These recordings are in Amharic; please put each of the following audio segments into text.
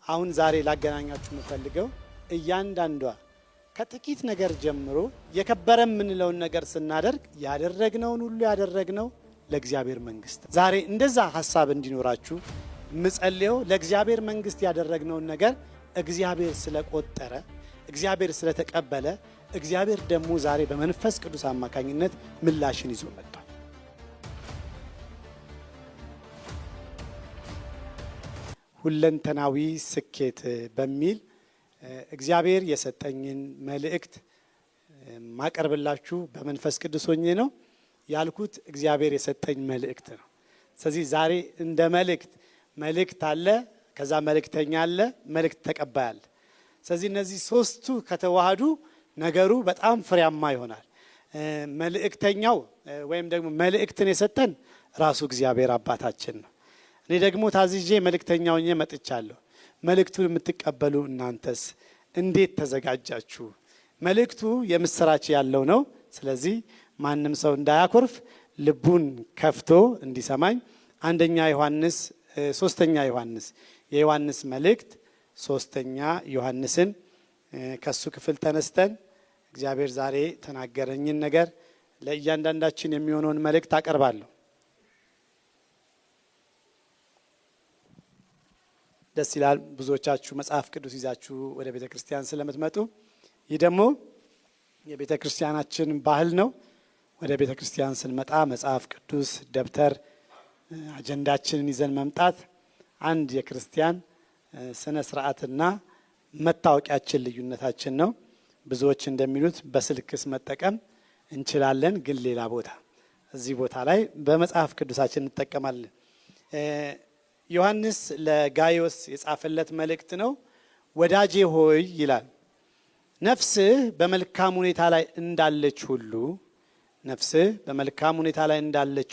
አሁን ዛሬ ላገናኛችሁ የምፈልገው እያንዳንዷ ከጥቂት ነገር ጀምሮ የከበረ ምንለውን ነገር ስናደርግ ያደረግነውን ሁሉ ያደረግነው ለእግዚአብሔር መንግስት። ዛሬ እንደዛ ሐሳብ እንዲኖራችሁ ምጸልየው ለእግዚአብሔር መንግስት ያደረግነውን ነገር እግዚአብሔር ስለቆጠረ እግዚአብሔር ስለተቀበለ እግዚአብሔር ደግሞ ዛሬ በመንፈስ ቅዱስ አማካኝነት ምላሽን ይዞ መጥቷል። ሁለንተናዊ ስኬት በሚል እግዚአብሔር የሰጠኝን መልእክት ማቀርብላችሁ በመንፈስ ቅዱስ ሆኜ ነው ያልኩት። እግዚአብሔር የሰጠኝ መልእክት ነው። ስለዚህ ዛሬ እንደ መልእክት አለ፣ ከዛ መልእክተኛ አለ፣ መልእክት ተቀባይ አለ። ስለዚህ እነዚህ ሶስቱ ከተዋሃዱ ነገሩ በጣም ፍሬያማ ይሆናል። መልእክተኛው ወይም ደግሞ መልእክትን የሰጠን ራሱ እግዚአብሔር አባታችን ነው። እኔ ደግሞ ታዝዤ መልእክተኛው ሆኜ መጥቻለሁ። መልእክቱን የምትቀበሉ እናንተስ እንዴት ተዘጋጃችሁ? መልእክቱ የምስራች ያለው ነው። ስለዚህ ማንም ሰው እንዳያኮርፍ ልቡን ከፍቶ እንዲሰማኝ ሶስተኛ ዮሐንስ የዮሐንስ መልእክት 3ኛ ዮሐንስን ከሱ ክፍል ተነስተን እግዚአብሔር ዛሬ ተናገረኝን ነገር ለእያንዳንዳችን የሚሆነውን መልእክት አቀርባለሁ። ደስ ይላል። ብዙዎቻችሁ መጽሐፍ ቅዱስ ይዛችሁ ወደ ቤተ ክርስቲያን ስለምትመጡ ይህ ደግሞ የቤተ ክርስቲያናችን ባህል ነው። ወደ ቤተ ክርስቲያን ስንመጣ መጽሐፍ ቅዱስ፣ ደብተር፣ አጀንዳችንን ይዘን መምጣት አንድ የክርስቲያን ስነ ስርዓትና መታወቂያችን ልዩነታችን ነው። ብዙዎች እንደሚሉት በስልክስ መጠቀም እንችላለን፣ ግን ሌላ ቦታ እዚህ ቦታ ላይ በመጽሐፍ ቅዱሳችን እንጠቀማለን። ዮሐንስ ለጋዮስ የጻፈለት መልእክት ነው። ወዳጄ ሆይ ይላል፣ ነፍስህ በመልካም ሁኔታ ላይ እንዳለች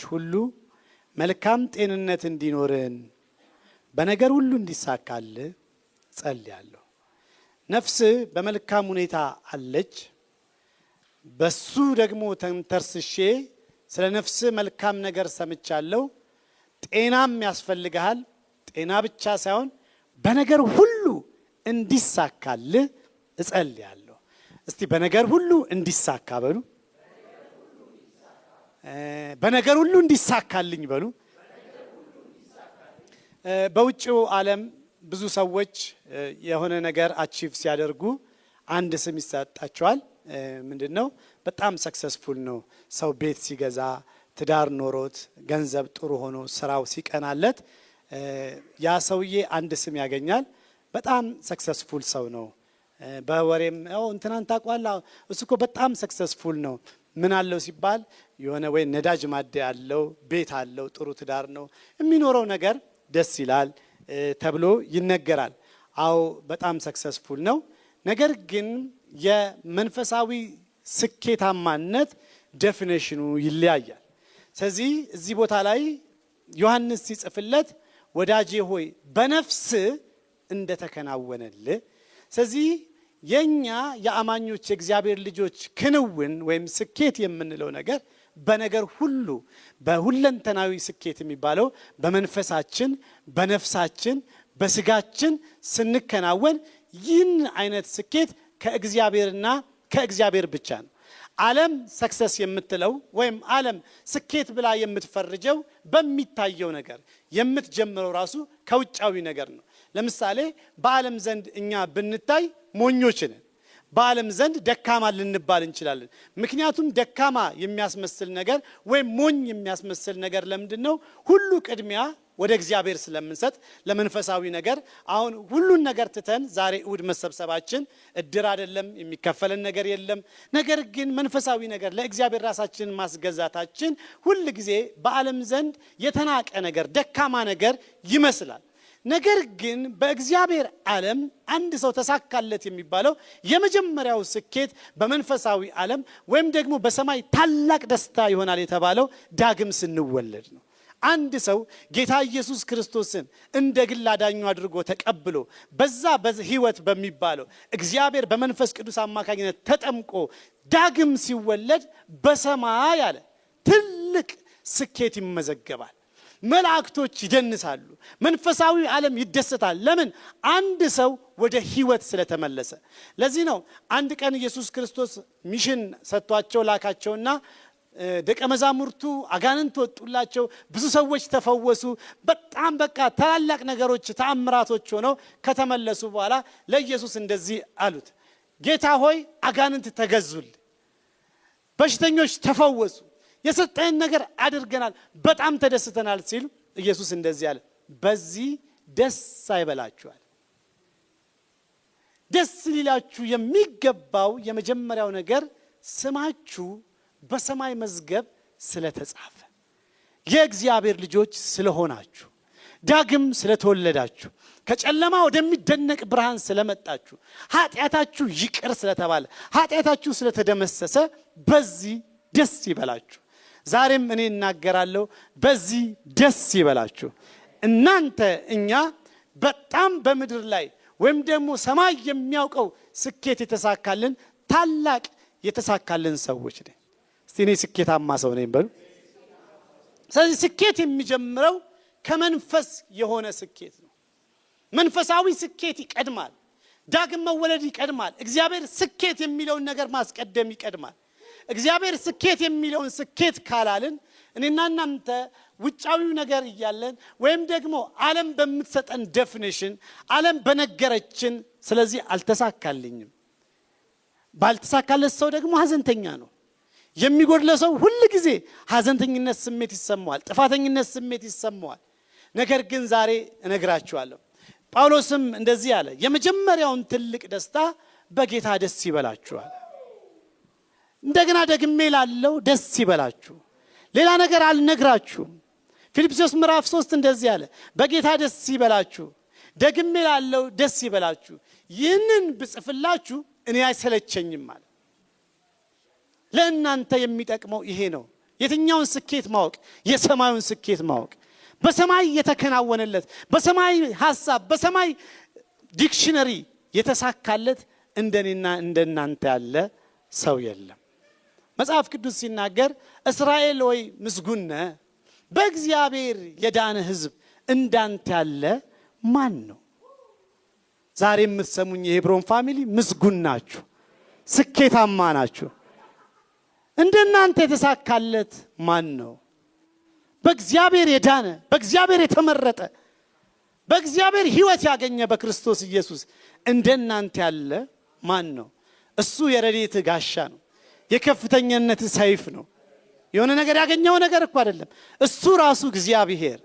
ሁሉ መልካም ጤንነት እንዲኖርን በነገር ሁሉ እንዲሳካልህ ጸልያለሁ። ነፍስህ በመልካም ሁኔታ አለች። በሱ ደግሞ ተንተርስሼ ስለ ነፍስህ መልካም ነገር ሰምቻለሁ። ጤናም ያስፈልግሃል። ጤና ብቻ ሳይሆን በነገር ሁሉ እንዲሳካልህ እጸልያለሁ። እስቲ በነገር ሁሉ እንዲሳካ በሉ። በነገር ሁሉ እንዲሳካልኝ በሉ። በውጭው ዓለም ብዙ ሰዎች የሆነ ነገር አቺቭ ሲያደርጉ አንድ ስም ይሰጣቸዋል። ምንድነው? በጣም ሰክሰስፉል ነው። ሰው ቤት ሲገዛ፣ ትዳር ኖሮት፣ ገንዘብ ጥሩ ሆኖ፣ ስራው ሲቀናለት ያ ሰውዬ አንድ ስም ያገኛል። በጣም ሰክሰስፉል ሰው ነው። በወሬም እንትናን ታውቀዋለህ፣ እሱ እኮ በጣም ሰክሰስፉል ነው። ምን አለው ሲባል የሆነ ወይ ነዳጅ ማደያ አለው፣ ቤት አለው፣ ጥሩ ትዳር ነው፣ የሚኖረው ነገር ደስ ይላል ተብሎ ይነገራል። አዎ በጣም ሰክሰስፉል ነው። ነገር ግን የመንፈሳዊ ስኬታማነት ዴፊኒሽኑ ይለያያል። ስለዚህ እዚህ ቦታ ላይ ዮሐንስ ሲጽፍለት ወዳጄ ሆይ በነፍስ እንደተከናወነልህ። ስለዚህ የኛ የአማኞች የእግዚአብሔር ልጆች ክንውን ወይም ስኬት የምንለው ነገር በነገር ሁሉ በሁለንተናዊ ስኬት የሚባለው በመንፈሳችን፣ በነፍሳችን፣ በስጋችን ስንከናወን ይህን አይነት ስኬት ከእግዚአብሔርና ከእግዚአብሔር ብቻ ነው። ዓለም ሰክሰስ የምትለው ወይም ዓለም ስኬት ብላ የምትፈርጀው በሚታየው ነገር የምትጀምረው ራሱ ከውጫዊ ነገር ነው። ለምሳሌ በዓለም ዘንድ እኛ ብንታይ ሞኞች ነን። በዓለም ዘንድ ደካማ ልንባል እንችላለን። ምክንያቱም ደካማ የሚያስመስል ነገር ወይም ሞኝ የሚያስመስል ነገር ለምንድን ነው? ሁሉ ቅድሚያ ወደ እግዚአብሔር ስለምንሰጥ ለመንፈሳዊ ነገር። አሁን ሁሉን ነገር ትተን ዛሬ እሁድ መሰብሰባችን እድር አይደለም፣ የሚከፈለን ነገር የለም። ነገር ግን መንፈሳዊ ነገር ለእግዚአብሔር ራሳችንን ማስገዛታችን ሁል ጊዜ በዓለም ዘንድ የተናቀ ነገር፣ ደካማ ነገር ይመስላል። ነገር ግን በእግዚአብሔር ዓለም አንድ ሰው ተሳካለት የሚባለው የመጀመሪያው ስኬት በመንፈሳዊ ዓለም ወይም ደግሞ በሰማይ ታላቅ ደስታ ይሆናል የተባለው ዳግም ስንወለድ ነው። አንድ ሰው ጌታ ኢየሱስ ክርስቶስን እንደ ግል አዳኙ አድርጎ ተቀብሎ በዛ በሕይወት በሚባለው እግዚአብሔር በመንፈስ ቅዱስ አማካኝነት ተጠምቆ ዳግም ሲወለድ በሰማይ አለ ትልቅ ስኬት ይመዘገባል። መላእክቶች ይደንሳሉ፣ መንፈሳዊ ዓለም ይደሰታል። ለምን? አንድ ሰው ወደ ህይወት ስለተመለሰ። ለዚህ ነው አንድ ቀን ኢየሱስ ክርስቶስ ሚሽን ሰጥቷቸው ላካቸውና ደቀ መዛሙርቱ አጋንንት ወጡላቸው፣ ብዙ ሰዎች ተፈወሱ። በጣም በቃ ታላላቅ ነገሮች ተአምራቶች ሆነው ከተመለሱ በኋላ ለኢየሱስ እንደዚህ አሉት፣ ጌታ ሆይ አጋንንት ተገዙል፣ በሽተኞች ተፈወሱ፣ የሰጠን ነገር አድርገናል፣ በጣም ተደስተናል ሲሉ ኢየሱስ እንደዚህ አለ፣ በዚህ ደስ አይበላችኋል። ደስ ሊላችሁ የሚገባው የመጀመሪያው ነገር ስማችሁ በሰማይ መዝገብ ስለተጻፈ፣ የእግዚአብሔር ልጆች ስለሆናችሁ፣ ዳግም ስለተወለዳችሁ፣ ከጨለማ ወደሚደነቅ ብርሃን ስለመጣችሁ፣ ኃጢአታችሁ ይቅር ስለተባለ፣ ኃጢአታችሁ ስለተደመሰሰ በዚህ ደስ ይበላችሁ። ዛሬም እኔ እናገራለሁ፣ በዚህ ደስ ይበላችሁ። እናንተ እኛ በጣም በምድር ላይ ወይም ደግሞ ሰማይ የሚያውቀው ስኬት የተሳካልን ታላቅ የተሳካልን ሰዎች ነን። እስቲ እኔ ስኬታማ ሰው ነኝ በሉ። ስለዚህ ስኬት የሚጀምረው ከመንፈስ የሆነ ስኬት ነው። መንፈሳዊ ስኬት ይቀድማል። ዳግም መወለድ ይቀድማል። እግዚአብሔር ስኬት የሚለውን ነገር ማስቀደም ይቀድማል። እግዚአብሔር ስኬት የሚለውን ስኬት ካላልን እኔና እናንተ ውጫዊው ነገር እያለን ወይም ደግሞ ዓለም በምትሰጠን ዴፊኒሽን ዓለም በነገረችን ስለዚህ አልተሳካልኝም። ባልተሳካለት ሰው ደግሞ ሐዘንተኛ ነው። የሚጎድለ ሰው ሁሉ ጊዜ ሐዘንተኝነት ስሜት ይሰማዋል፣ ጥፋተኝነት ስሜት ይሰማዋል። ነገር ግን ዛሬ እነግራችኋለሁ፣ ጳውሎስም እንደዚህ አለ፣ የመጀመሪያውን ትልቅ ደስታ በጌታ ደስ ይበላችኋል። እንደገና ደግሜ ላለው ደስ ይበላችሁ፣ ሌላ ነገር አልነግራችሁም። ፊልጵስዩስ ምዕራፍ 3 እንደዚህ አለ፣ በጌታ ደስ ይበላችሁ፣ ደግሜ ላለው ደስ ይበላችሁ፣ ይህንን ብጽፍላችሁ እኔ አይሰለቸኝም ማለት። ለእናንተ የሚጠቅመው ይሄ ነው። የትኛውን ስኬት ማወቅ? የሰማዩን ስኬት ማወቅ። በሰማይ የተከናወነለት፣ በሰማይ ሐሳብ፣ በሰማይ ዲክሽነሪ የተሳካለት እንደኔና እንደናንተ ያለ ሰው የለም። መጽሐፍ ቅዱስ ሲናገር እስራኤል ወይ ምስጉን ነህ፣ በእግዚአብሔር የዳነ ሕዝብ እንዳንተ ያለ ማን ነው? ዛሬ የምትሰሙኝ የሄብሮን ፋሚሊ ምስጉን ናችሁ፣ ስኬታማ ናችሁ። እንደናንተ የተሳካለት ማን ነው? በእግዚአብሔር የዳነ፣ በእግዚአብሔር የተመረጠ፣ በእግዚአብሔር ሕይወት ያገኘ በክርስቶስ ኢየሱስ እንደናንተ ያለ ማን ነው? እሱ የረድኤት ጋሻ ነው፣ የከፍተኛነት ሰይፍ ነው። የሆነ ነገር ያገኘው ነገር እኮ አይደለም። እሱ ራሱ እግዚአብሔር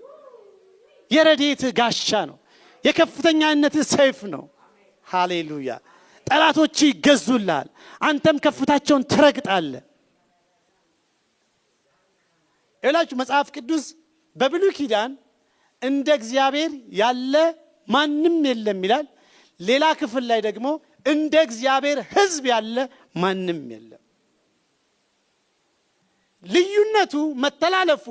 የረድኤት ጋሻ ነው፣ የከፍተኛነት ሰይፍ ነው። ሃሌሉያ! ጠላቶች ይገዙልሃል፣ አንተም ከፍታቸውን ትረግጣለህ። ይላችሁ መጽሐፍ ቅዱስ በብሉይ ኪዳን እንደ እግዚአብሔር ያለ ማንም የለም ይላል። ሌላ ክፍል ላይ ደግሞ እንደ እግዚአብሔር ሕዝብ ያለ ማንም የለም። ልዩነቱ መተላለፉ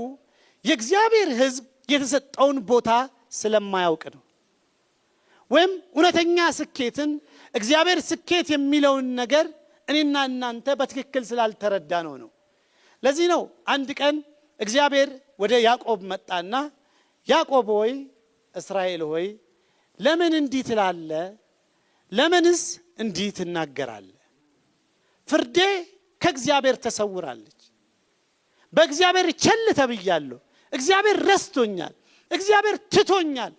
የእግዚአብሔር ሕዝብ የተሰጠውን ቦታ ስለማያውቅ ነው። ወይም እውነተኛ ስኬትን እግዚአብሔር ስኬት የሚለውን ነገር እኔና እናንተ በትክክል ስላልተረዳ ነው። ለዚህ ነው አንድ ቀን እግዚአብሔር ወደ ያዕቆብ መጣና ያዕቆብ ሆይ እስራኤል ሆይ ለምን እንዲህ ትላለህ? ለምንስ እንዲህ ትናገራለህ? ፍርዴ ከእግዚአብሔር ተሰውራለች። በእግዚአብሔር ቸል ተብያለሁ። እግዚአብሔር ረስቶኛል። እግዚአብሔር ትቶኛል።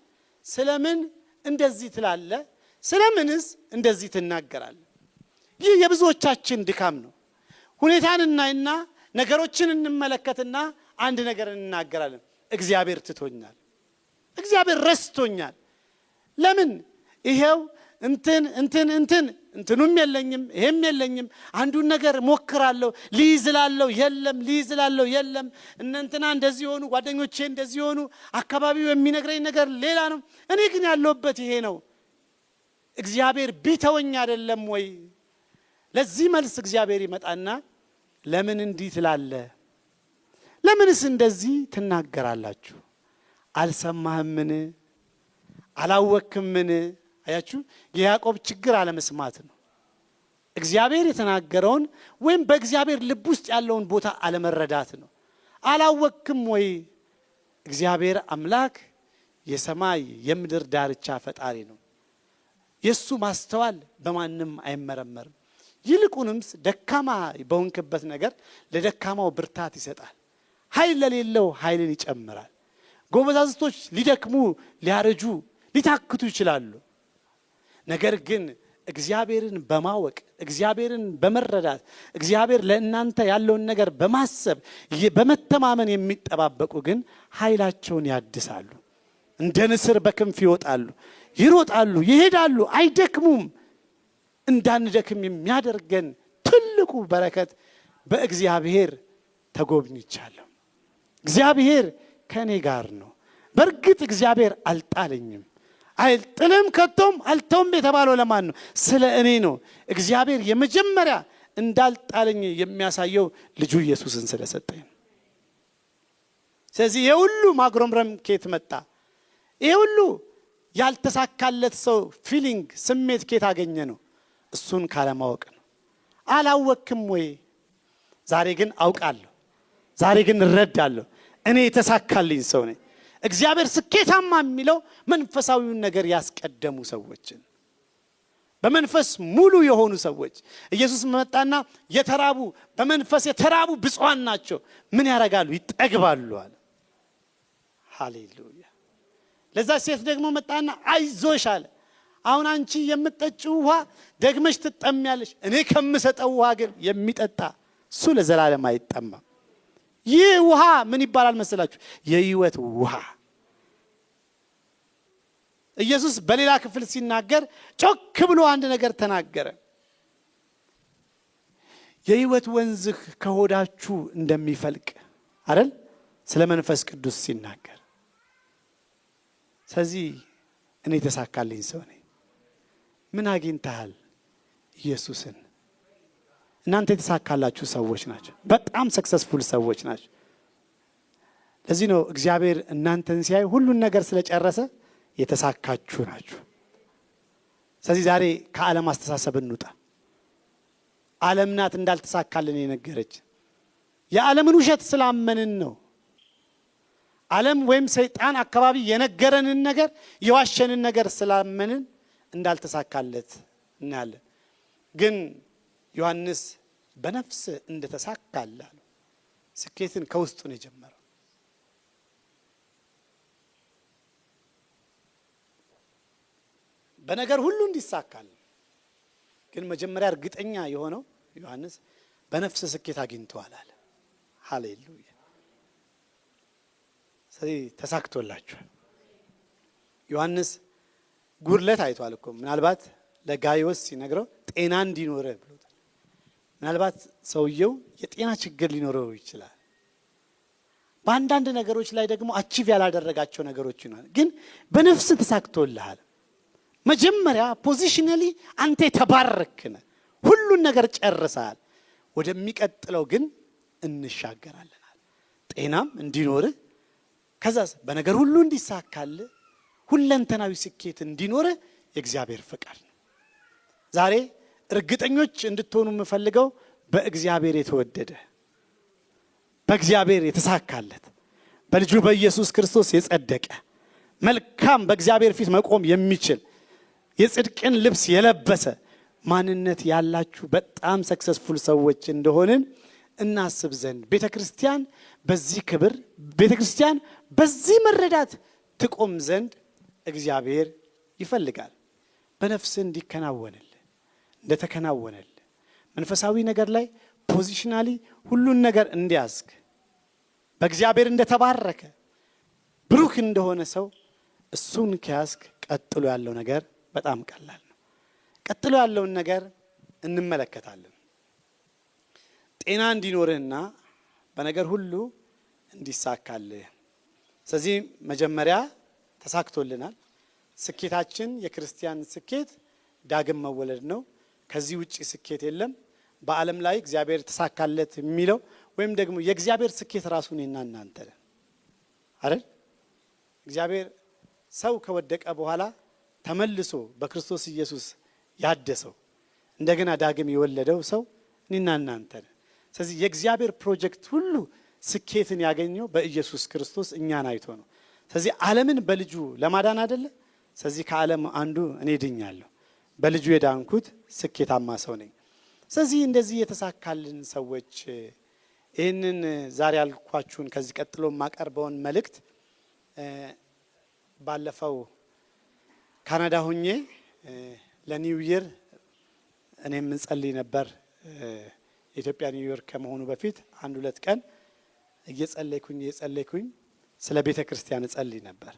ስለምን እንደዚህ ትላለህ? ስለምንስ እንደዚህ ትናገራለህ? ይህ የብዙዎቻችን ድካም ነው። ሁኔታን እናይና ነገሮችን እንመለከትና አንድ ነገር እንናገራለን። እግዚአብሔር ትቶኛል፣ እግዚአብሔር ረስቶኛል። ለምን? ይሄው እንትኑም የለኝም ይሄም የለኝም። አንዱን ነገር ሞክራለሁ ሊይዝላለሁ፣ የለም ሊይዝላለሁ፣ የለም። እንትና እንደዚህ ሆኑ፣ ጓደኞቼ እንደዚህ ሆኑ፣ አካባቢው የሚነግረኝ ነገር ሌላ ነው። እኔ ግን ያለሁበት ይሄ ነው። እግዚአብሔር ቢተወኝ አይደለም ወይ? ለዚህ መልስ እግዚአብሔር ይመጣና ለምን እንዲህ ትላለህ? ለምንስ እንደዚህ ትናገራላችሁ? አልሰማህምን? አላወክምን? አያችሁ፣ የያዕቆብ ችግር አለመስማት ነው። እግዚአብሔር የተናገረውን ወይም በእግዚአብሔር ልብ ውስጥ ያለውን ቦታ አለመረዳት ነው። አላወክም ወይ? እግዚአብሔር አምላክ የሰማይ የምድር ዳርቻ ፈጣሪ ነው። የሱ ማስተዋል በማንም አይመረመርም። ይልቁንም ደካማ በሆንክበት ነገር ለደካማው ብርታት ይሰጣል። ኃይል ለሌለው ኃይልን ይጨምራል። ጎበዛዝቶች ሊደክሙ፣ ሊያረጁ፣ ሊታክቱ ይችላሉ። ነገር ግን እግዚአብሔርን በማወቅ እግዚአብሔርን በመረዳት እግዚአብሔር ለእናንተ ያለውን ነገር በማሰብ በመተማመን የሚጠባበቁ ግን ኃይላቸውን ያድሳሉ። እንደ ንስር በክንፍ ይወጣሉ፣ ይሮጣሉ፣ ይሄዳሉ፣ አይደክሙም። እንዳንደክም የሚያደርገን ትልቁ በረከት በእግዚአብሔር ተጎብኝቻለሁ። እግዚአብሔር ከኔ ጋር ነው። በእርግጥ እግዚአብሔር አልጣለኝም። አይጥልም ከቶም አልተውም የተባለው ለማን ነው? ስለ እኔ ነው። እግዚአብሔር የመጀመሪያ እንዳልጣለኝ የሚያሳየው ልጁ ኢየሱስን ስለሰጠኝ ነው። ስለዚህ የሁሉ ማግሮምረም ከየት መጣ? ይሄ ሁሉ ያልተሳካለት ሰው ፊሊንግ ስሜት ከየት አገኘ ነው? እሱን ካለማወቅ ነው። አላወቅም ወይ? ዛሬ ግን አውቃለሁ። ዛሬ ግን እረዳለሁ። እኔ የተሳካልኝ ሰው ነኝ። እግዚአብሔር ስኬታማ የሚለው መንፈሳዊውን ነገር ያስቀደሙ ሰዎችን፣ በመንፈስ ሙሉ የሆኑ ሰዎች። ኢየሱስ መጣና የተራቡ በመንፈስ የተራቡ ብፁዓን ናቸው ምን ያደርጋሉ? ይጠግባሉ አለ። ሃሌሉያ። ለዛ ሴት ደግሞ መጣና አይዞሽ አለ። አሁን አንቺ የምትጠጪው ውሃ ደግመሽ ትጠሚያለሽ። እኔ ከምሰጠው ውሃ ግን የሚጠጣ እሱ ለዘላለም አይጠማም። ይህ ውሃ ምን ይባላል መሰላችሁ? የሕይወት ውሃ። ኢየሱስ በሌላ ክፍል ሲናገር ጮክ ብሎ አንድ ነገር ተናገረ። የሕይወት ወንዝ ከሆዳችሁ እንደሚፈልቅ አይደል? ስለ መንፈስ ቅዱስ ሲናገር። ስለዚህ እኔ የተሳካልኝ ሰው ነኝ። ምን አግኝተሃል? ኢየሱስን። እናንተ የተሳካላችሁ ሰዎች ናቸው። በጣም ሰክሰስፉል ሰዎች ናቸው። ለዚህ ነው እግዚአብሔር እናንተን ሲያይ ሁሉን ነገር ስለጨረሰ የተሳካችሁ ናችሁ። ስለዚህ ዛሬ ከዓለም አስተሳሰብ እንውጣ። ዓለም ናት እንዳልተሳካልን የነገረች። የዓለምን ውሸት ስላመንን ነው። ዓለም ወይም ሰይጣን አካባቢ የነገረንን ነገር የዋሸንን ነገር ስላመንን እንዳልተሳካለት እናያለን። ግን ዮሐንስ በነፍስ እንደተሳካለ ስኬትን ከውስጡ ነው የጀመረው። በነገር ሁሉ እንዲሳካል ግን መጀመሪያ እርግጠኛ የሆነው ዮሐንስ በነፍስ ስኬት አግኝቷል አለ። ሃሌሉያ። ስለዚህ ተሳክቶላችኋል። ዮሐንስ ጉድለት አይቷል እኮ። ምናልባት ለጋይዮስ ሲነግረው ጤና እንዲኖረ ብሎታል። ምናልባት ሰውየው የጤና ችግር ሊኖረው ይችላል። በአንዳንድ ነገሮች ላይ ደግሞ አቺቭ ያላደረጋቸው ነገሮች ይኖራል። ግን በነፍስ ተሳክቶልሃል። መጀመሪያ ፖዚሽናሊ አንተ የተባረክነ ሁሉን ነገር ጨርሰሃል። ወደሚቀጥለው ግን እንሻገራለን። ጤናም እንዲኖርህ፣ ከዛስ በነገር ሁሉ እንዲሳካልህ፣ ሁለንተናዊ ስኬት እንዲኖርህ የእግዚአብሔር ፈቃድ ነው። ዛሬ እርግጠኞች እንድትሆኑ የምፈልገው በእግዚአብሔር የተወደደ፣ በእግዚአብሔር የተሳካለት፣ በልጁ በኢየሱስ ክርስቶስ የጸደቀ መልካም፣ በእግዚአብሔር ፊት መቆም የሚችል የጽድቅን ልብስ የለበሰ ማንነት ያላችሁ በጣም ሰክሰስፉል ሰዎች እንደሆንን እናስብ ዘንድ ቤተክርስቲያን በዚህ ክብር፣ ቤተክርስቲያን በዚህ መረዳት ትቆም ዘንድ እግዚአብሔር ይፈልጋል። በነፍስ እንዲከናወንል እንደተከናወነል መንፈሳዊ ነገር ላይ ፖዚሽናሊ ሁሉን ነገር እንዲያዝግ በእግዚአብሔር እንደተባረከ ብሩክ እንደሆነ ሰው እሱን ከያዝክ ቀጥሎ ያለው ነገር በጣም ቀላል ነው። ቀጥሎ ያለውን ነገር እንመለከታለን። ጤና እንዲኖርህና በነገር ሁሉ እንዲሳካልህ። ስለዚህ መጀመሪያ ተሳክቶልናል። ስኬታችን የክርስቲያን ስኬት ዳግም መወለድ ነው። ከዚህ ውጪ ስኬት የለም። በዓለም ላይ እግዚአብሔር ተሳካለት የሚለው ወይም ደግሞ የእግዚአብሔር ስኬት ራሱ እኔና እናንተ ነን አይደል? እግዚአብሔር ሰው ከወደቀ በኋላ ተመልሶ በክርስቶስ ኢየሱስ ያደሰው እንደገና ዳግም የወለደው ሰው እኔና እናንተ ነን። ስለዚህ የእግዚአብሔር ፕሮጀክት ሁሉ ስኬትን ያገኘው በኢየሱስ ክርስቶስ እኛን አይቶ ነው። ስለዚህ ዓለምን በልጁ ለማዳን አይደለ? ስለዚህ ከዓለም አንዱ እኔ ድኛለሁ፣ በልጁ የዳንኩት ስኬታማ ሰው ነኝ። ስለዚህ እንደዚህ የተሳካልን ሰዎች ይህንን ዛሬ ያልኳችሁን ከዚህ ቀጥሎ የማቀርበውን መልእክት ባለፈው ካናዳ ሆኜ ለኒው ይር እኔም እንጸልይ ነበር። የኢትዮጵያ ኒው ይር ከመሆኑ በፊት 1-2 ቀን እየጸለይኩኝ ስለ ቤተ ክርስቲያን እጸልይ ነበር።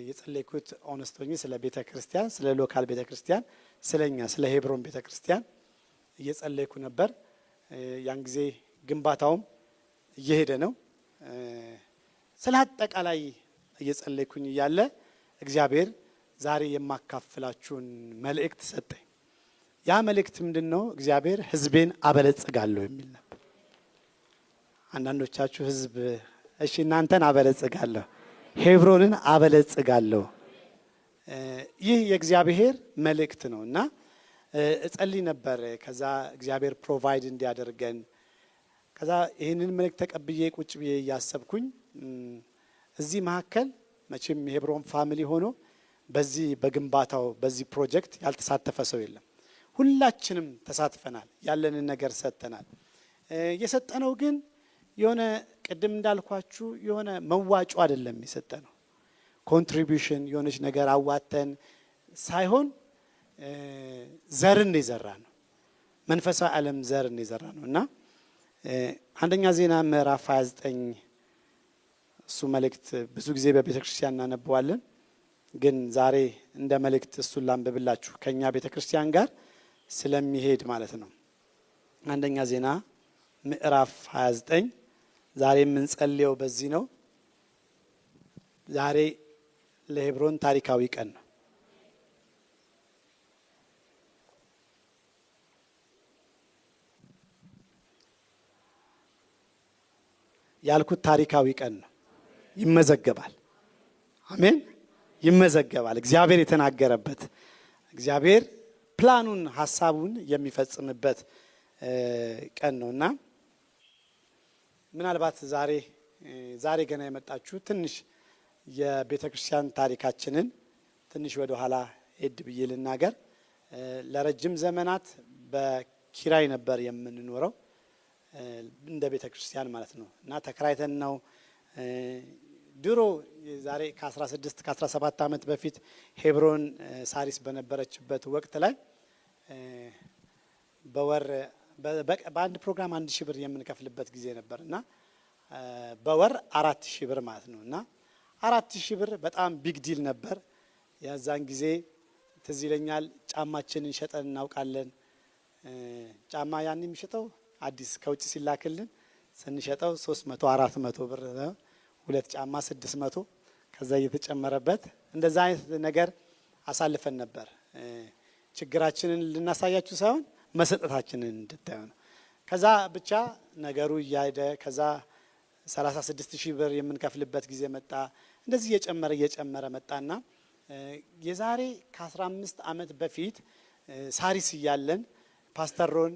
የጸለይኩት ኦነስቶኝ ስለ ቤተ ክርስቲያን፣ ስለ ሎካል ቤተ ክርስቲያን፣ ስለኛ ስለ ሄብሮን ቤተ ክርስቲያን እየጸለይኩ ነበር። ያን ጊዜ ግንባታውም እየሄደ ነው። ስለ አጠቃላይ እየጸለይኩኝ እያለ እግዚአብሔር ዛሬ የማካፍላችሁን መልእክት ሰጠኝ። ያ መልእክት ምንድነው? እግዚአብሔር ሕዝቤን አበለጽጋለሁ የሚል ነበር። አንዳንዶቻችሁ ሕዝብ እሺ እናንተን አበለጽጋለሁ፣ ሄብሮንን አበለጽጋለሁ። ይህ የእግዚአብሔር መልእክት ነው እና እጸልይ ነበር። ከዛ እግዚአብሔር ፕሮቫይድ እንዲያደርገን ከዛ ይህንን መልእክት ተቀብዬ ቁጭ ብዬ እያሰብኩኝ እዚህ መካከል መቼም የሄብሮን ፋሚሊ ሆኖ በዚህ በግንባታው በዚህ ፕሮጀክት ያልተሳተፈ ሰው የለም። ሁላችንም ተሳትፈናል፣ ያለንን ነገር ሰጥተናል። የሰጠነው ግን የሆነ ቅድም እንዳልኳችሁ የሆነ መዋጮ አይደለም የሰጠነው፣ ኮንትሪቢዩሽን የሆነች ነገር አዋተን ሳይሆን ዘርን የዘራ ነው። መንፈሳዊ ዓለም ዘርን የዘራ ነው እና አንደኛ ዜና ምዕራፍ 29 እሱ መልእክት ብዙ ጊዜ በቤተ ክርስቲያን እናነበዋለን፣ ግን ዛሬ እንደ መልእክት እሱን ላንብብላችሁ ከኛ ቤተ ክርስቲያን ጋር ስለሚሄድ ማለት ነው። አንደኛ ዜና ምዕራፍ 29 ዛሬ የምንጸልየው በዚህ ነው። ዛሬ ለሄብሮን ታሪካዊ ቀን ነው። ያልኩት ታሪካዊ ቀን ነው። ይመዘገባል። አሜን። ይመዘገባል። እግዚአብሔር የተናገረበት እግዚአብሔር ፕላኑን ሐሳቡን የሚፈጽምበት ቀን ነውና ምናልባት ዛሬ ገና የመጣችሁ ትንሽ የቤተ ክርስቲያን ታሪካችንን ትንሽ ወደ ኋላ ሄድ ብዬ ልናገር። ለረጅም ዘመናት በኪራይ ነበር የምንኖረው እንደ ቤተ ክርስቲያን ማለት ነው እና ተከራይተን ነው። ድሮ ዛሬ ከ16 ከ17 ዓመት በፊት ሄብሮን ሳሪስ በነበረችበት ወቅት ላይ በወር በአንድ ፕሮግራም 1000 ብር የምንከፍልበት ጊዜ ነበር እና በወር 4000 ብር ማለት ነው እና 4000 ብር በጣም ቢግ ዲል ነበር። ያዛን ጊዜ ትዝ ይለኛል ጫማችንን ሸጠን እናውቃለን። ጫማ ያን የሚሸጠው አዲስ ከውጭ ሲላክልን ስንሸጠው 300 400 ብር ነው። 2 ጫማ 600 ከዛ እየተጨመረበት እንደዛ አይነት ነገር አሳልፈን ነበር። ችግራችንን ልናሳያችሁ ሳይሆን መሰጠታችንን እንድታዩ ነው። ከዛ ብቻ ነገሩ እያሄደ ከዛ 36000 ብር የምንከፍልበት ጊዜ መጣ። እንደዚህ እየጨመረ መጣና የዛሬ ከ15 ዓመት በፊት ሳሪስ እያለን ፓስተር ሮን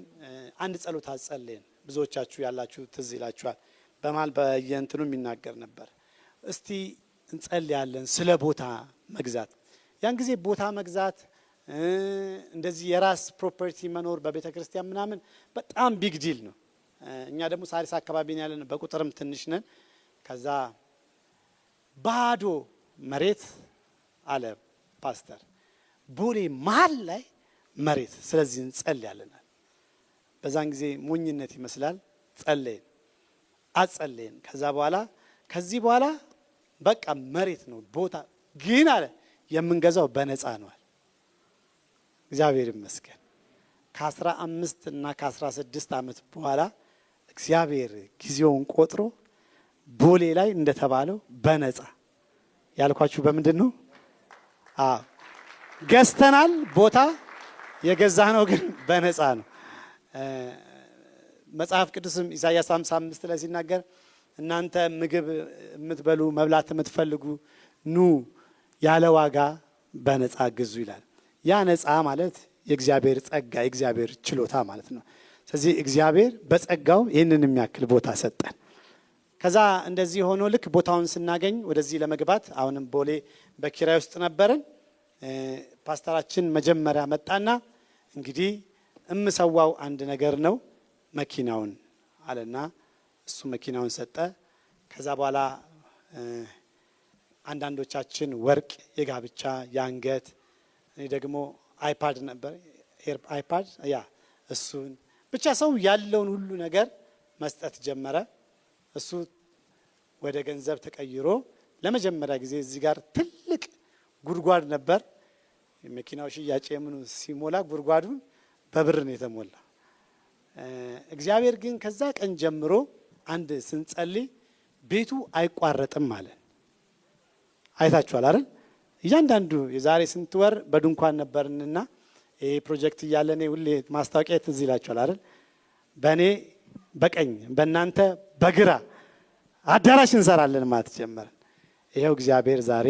አንድ ጸሎት አጸለየን። ብዙዎቻችሁ ያላችሁ ትዝ ይላችኋል። በማል በየእንትኑ የሚናገር ነበር። እስቲ እንጸልያለን ስለ ቦታ መግዛት። ያን ጊዜ ቦታ መግዛት እንደዚህ የራስ ፕሮፐርቲ መኖር በቤተ ክርስቲያን ምናምን በጣም ቢግ ዲል ነው። እኛ ደግሞ ሳሪስ አካባቢ ነው ያለን፣ በቁጥርም ትንሽ ነን። ከዛ ባዶ መሬት አለ ፓስተር ቦሌ መሀል ላይ መሬት፣ ስለዚህ እንጸልያለን። በዛን ጊዜ ሞኝነት ይመስላል። ጸለይን አጸለይን። ከዚህ በኋላ በቃ መሬት ነው ቦታ ግን አለ የምንገዛው በነፃ ነው። እግዚአብሔር ይመስገን። ከ15 እና ከ16 ዓመት በኋላ እግዚአብሔር ጊዜውን ቆጥሮ ቦሌ ላይ እንደተባለው በነፃ ያልኳችሁ በምንድን ነው? ገዝተናል። ቦታ የገዛ ነው ግን በነፃ ነው። መጽሐፍ ቅዱስም ኢሳይያስ 55 ላይ ሲናገር እናንተ ምግብ የምትበሉ መብላት የምትፈልጉ ኑ ያለ ዋጋ በነፃ ግዙ ይላል። ያ ነፃ ማለት የእግዚአብሔር ጸጋ የእግዚአብሔር ችሎታ ማለት ነው። ስለዚህ እግዚአብሔር በጸጋው ይህንን የሚያክል ቦታ ሰጠን። ከዛ እንደዚህ ሆኖ ልክ ቦታውን ስናገኝ ወደዚህ ለመግባት አሁንም ቦሌ በኪራይ ውስጥ ነበርን። ፓስተራችን መጀመሪያ መጣና እንግዲህ እምሰዋው አንድ ነገር ነው መኪናውን አለና እሱ መኪናውን ሰጠ። ከዛ በኋላ አንዳንዶቻችን ወርቅ የጋብቻ ያንገት፣ እኔ ደግሞ አይፓድ ነበር አይፓድ እሱን ብቻ ሰው ያለውን ሁሉ ነገር መስጠት ጀመረ። እሱ ወደ ገንዘብ ተቀይሮ ለመጀመሪያ ጊዜ እዚህ ጋር ትልቅ ጉድጓድ ነበር። የመኪናው ሽያጭ የምኑ ሲሞላ ጉድጓዱን በብር ነው የተሞላ። እግዚአብሔር ግን ከዛ ቀን ጀምሮ አንድ ስንጸልይ ቤቱ አይቋረጥም ማለት አይታችኋል አይደል? እያንዳንዱ የዛሬ ስንት ወር በድንኳን ነበርንና ይሄ ፕሮጀክት እያለ እኔ ሁሌ ማስታወቂያ ትዝ ይላችኋል አይደል? በእኔ በቀኝ በእናንተ በግራ አዳራሽ እንሰራለን ማለት ጀመርን። ይሄው እግዚአብሔር ዛሬ